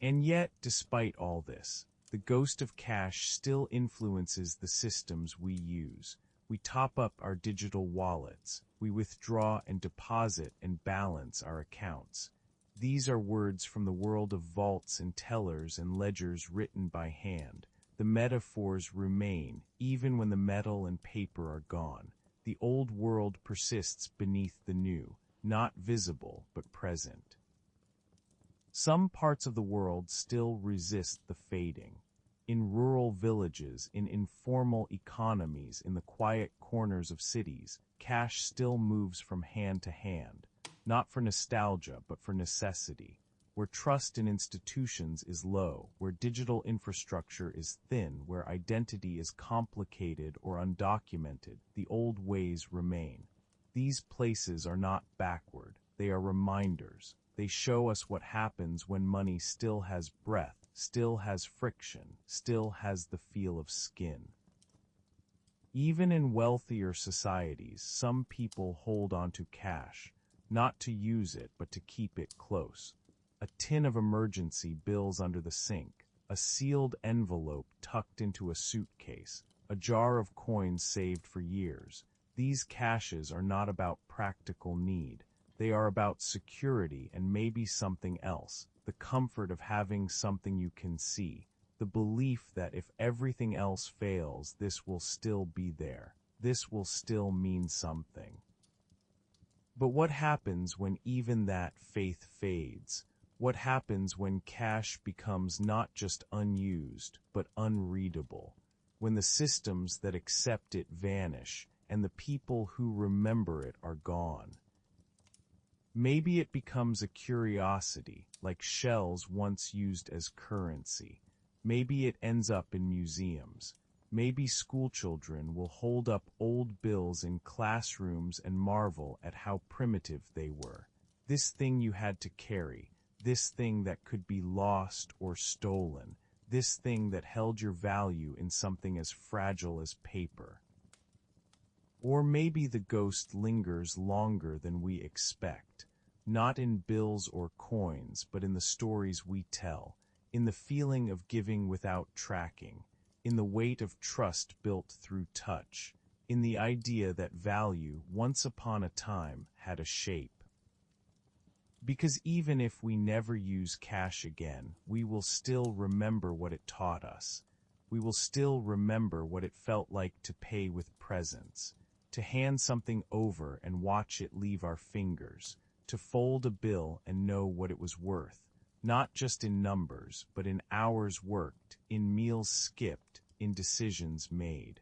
And yet, despite all this, the ghost of cash still influences the systems we use. We top up our digital wallets. We withdraw and deposit and balance our accounts. These are words from the world of vaults and tellers and ledgers written by hand. The metaphors remain, even when the metal and paper are gone. The old world persists beneath the new, not visible but present. Some parts of the world still resist the fading. In rural villages, in informal economies, in the quiet corners of cities, cash still moves from hand to hand, not for nostalgia but for necessity. Where trust in institutions is low, where digital infrastructure is thin, where identity is complicated or undocumented, the old ways remain. These places are not backward, they are reminders. They show us what happens when money still has breath, still has friction, still has the feel of skin. Even in wealthier societies, some people hold on to cash, not to use it but to keep it close. A tin of emergency bills under the sink, a sealed envelope tucked into a suitcase, a jar of coins saved for years. These caches are not about practical need. They are about security and maybe something else, the comfort of having something you can see, the belief that if everything else fails, this will still be there. This will still mean something. But what happens when even that faith fades? What happens when cash becomes not just unused, but unreadable? When the systems that accept it vanish, and the people who remember it are gone? Maybe it becomes a curiosity, like shells once used as currency. Maybe it ends up in museums. Maybe schoolchildren will hold up old bills in classrooms and marvel at how primitive they were. This thing you had to carry. This thing that could be lost or stolen, this thing that held your value in something as fragile as paper. Or maybe the ghost lingers longer than we expect, not in bills or coins, but in the stories we tell, in the feeling of giving without tracking, in the weight of trust built through touch, in the idea that value, once upon a time, had a shape. Because even if we never use cash again, we will still remember what it taught us. We will still remember what it felt like to pay with presence, to hand something over and watch it leave our fingers, to fold a bill and know what it was worth, not just in numbers, but in hours worked, in meals skipped, in decisions made.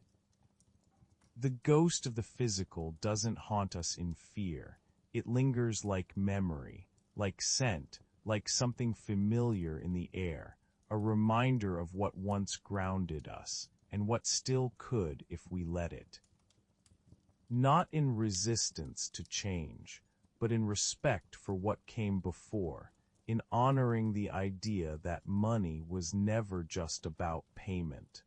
The ghost of the physical doesn't haunt us in fear. It lingers like memory, like scent, like something familiar in the air, a reminder of what once grounded us, and what still could if we let it. Not in resistance to change, but in respect for what came before, in honoring the idea that money was never just about payment.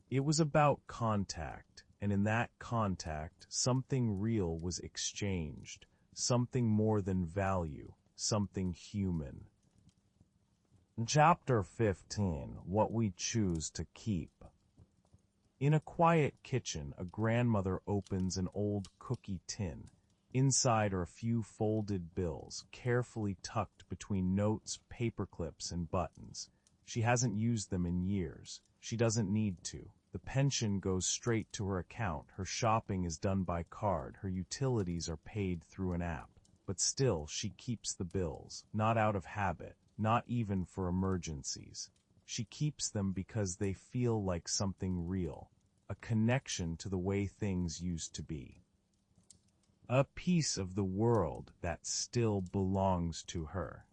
It was about contact, and in that contact, something real was exchanged, something more than value, something human. Chapter 15: What We Choose to Keep. In a quiet kitchen, a grandmother opens an old cookie tin. Inside are a few folded bills, carefully tucked between notes, paper clips, and buttons. She hasn't used them in years. She doesn't need to. The pension goes straight to her account, her shopping is done by card, her utilities are paid through an app. But still, she keeps the bills, not out of habit, not even for emergencies. She keeps them because they feel like something real, a connection to the way things used to be. A piece of the world that still belongs to her.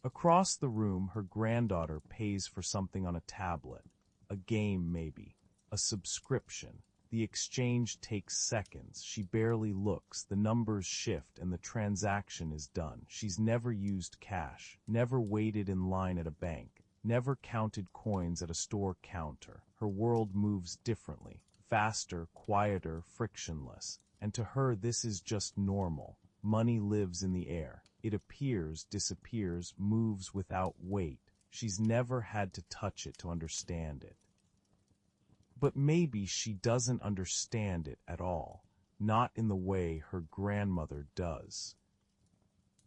Across the room, her granddaughter pays for something on a tablet. A game maybe, a subscription. The exchange takes seconds, she barely looks, the numbers shift and the transaction is done. She's never used cash, never waited in line at a bank, never counted coins at a store counter. Her world moves differently, faster, quieter, frictionless. And to her this is just normal. Money lives in the air. It appears, disappears, moves without weight. She's never had to touch it to understand it. But maybe she doesn't understand it at all, not in the way her grandmother does.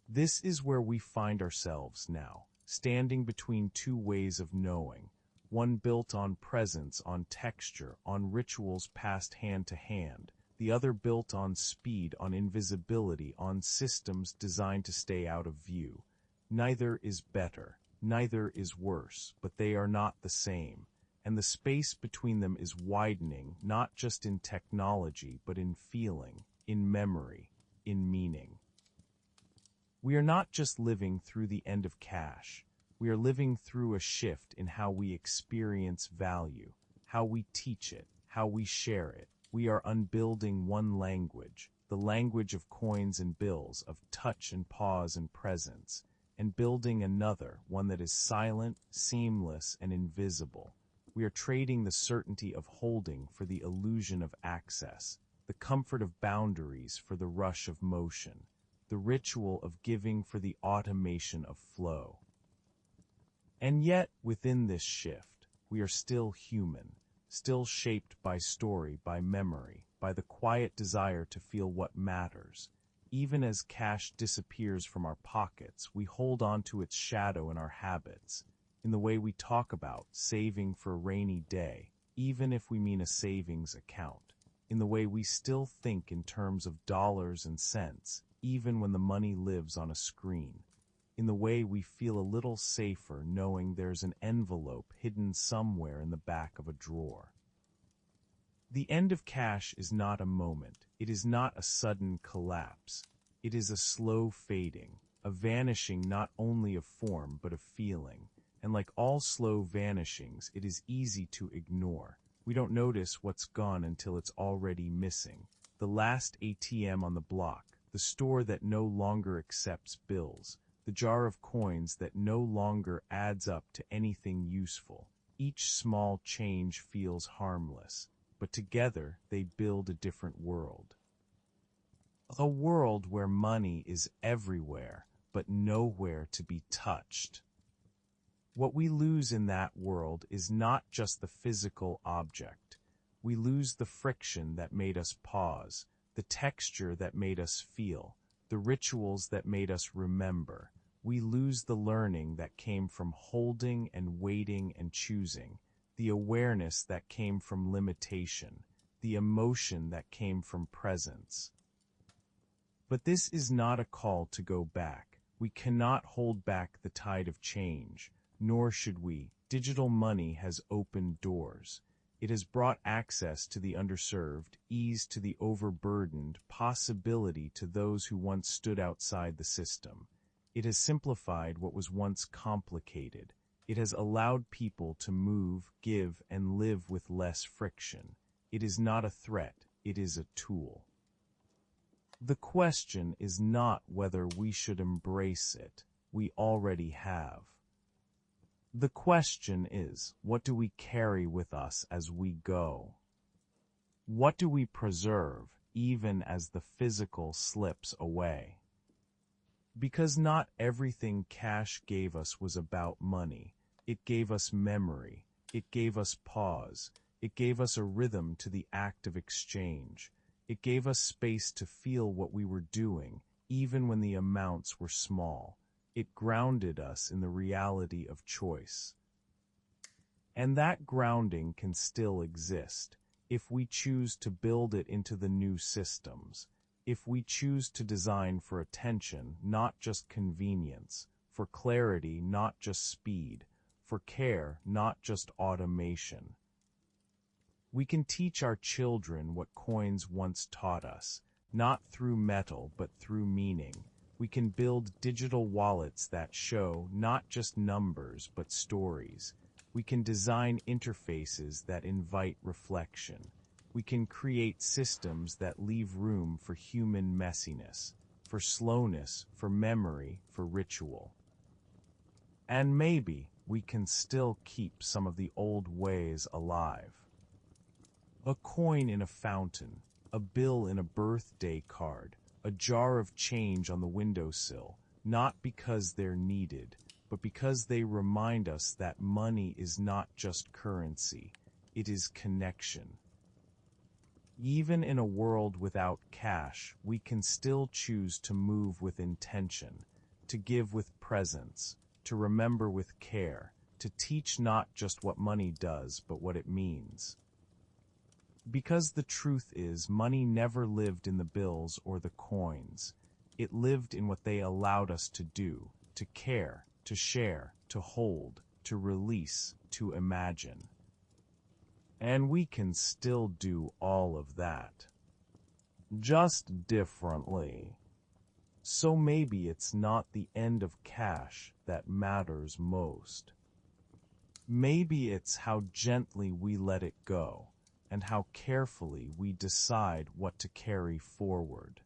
This is where we find ourselves now, standing between two ways of knowing, one built on presence, on texture, on rituals passed hand to hand, the other built on speed, on invisibility, on systems designed to stay out of view. Neither is better, neither is worse, but they are not the same. And the space between them is widening, not just in technology, but in feeling, in memory, in meaning. We are not just living through the end of cash. We are living through a shift in how we experience value, how we teach it, how we share it. We are unbuilding one language, the language of coins and bills, of touch and pause and presence, and building another, one that is silent, seamless, and invisible. We are trading the certainty of holding for the illusion of access, the comfort of boundaries for the rush of motion, the ritual of giving for the automation of flow. And yet, within this shift, we are still human, still shaped by story, by memory, by the quiet desire to feel what matters. Even as cash disappears from our pockets, we hold on to its shadow in our habits, in the way we talk about saving for a rainy day, even if we mean a savings account, in the way we still think in terms of dollars and cents, even when the money lives on a screen, in the way we feel a little safer knowing there's an envelope hidden somewhere in the back of a drawer. The end of cash is not a moment. It is not a sudden collapse. It is a slow fading, a vanishing not only of form but of feeling. And like all slow vanishings, it is easy to ignore. We don't notice what's gone until it's already missing. The last ATM on the block, the store that no longer accepts bills, the jar of coins that no longer adds up to anything useful. Each small change feels harmless, but together they build a different world. A world where money is everywhere, but nowhere to be touched. What we lose in that world is not just the physical object. We lose the friction that made us pause, the texture that made us feel, the rituals that made us remember. We lose the learning that came from holding and waiting and choosing, the awareness that came from limitation, the emotion that came from presence. But this is not a call to go back. We cannot hold back the tide of change, nor should we. Digital money has opened doors. It has brought access to the underserved, ease to the overburdened, possibility to those who once stood outside the system. It has simplified what was once complicated. It has allowed people to move, give, and live with less friction. It is not a threat, it is a tool. The question is not whether we should embrace it. We already have. The question is, what do we carry with us as we go? What do we preserve, even as the physical slips away? Because not everything cash gave us was about money. It gave us memory. It gave us pause. It gave us a rhythm to the act of exchange. It gave us space to feel what we were doing, even when the amounts were small. It grounded us in the reality of choice. And that grounding can still exist, if we choose to build it into the new systems, if we choose to design for attention, not just convenience, for clarity, not just speed, for care, not just automation. We can teach our children what coins once taught us, not through metal but through meaning. We can build digital wallets that show not just numbers but stories. We can design interfaces that invite reflection. We can create systems that leave room for human messiness, for slowness, for memory, for ritual. And maybe we can still keep some of the old ways alive. A coin in a fountain, a bill in a birthday card, a jar of change on the windowsill, not because they're needed, but because they remind us that money is not just currency, it is connection. Even in a world without cash, we can still choose to move with intention, to give with presence, to remember with care, to teach not just what money does, but what it means. Because the truth is, money never lived in the bills or the coins. It lived in what they allowed us to do, to care, to share, to hold, to release, to imagine. And we can still do all of that. Just differently. So maybe it's not the end of cash that matters most. Maybe it's how gently we let it go, and how carefully we decide what to carry forward.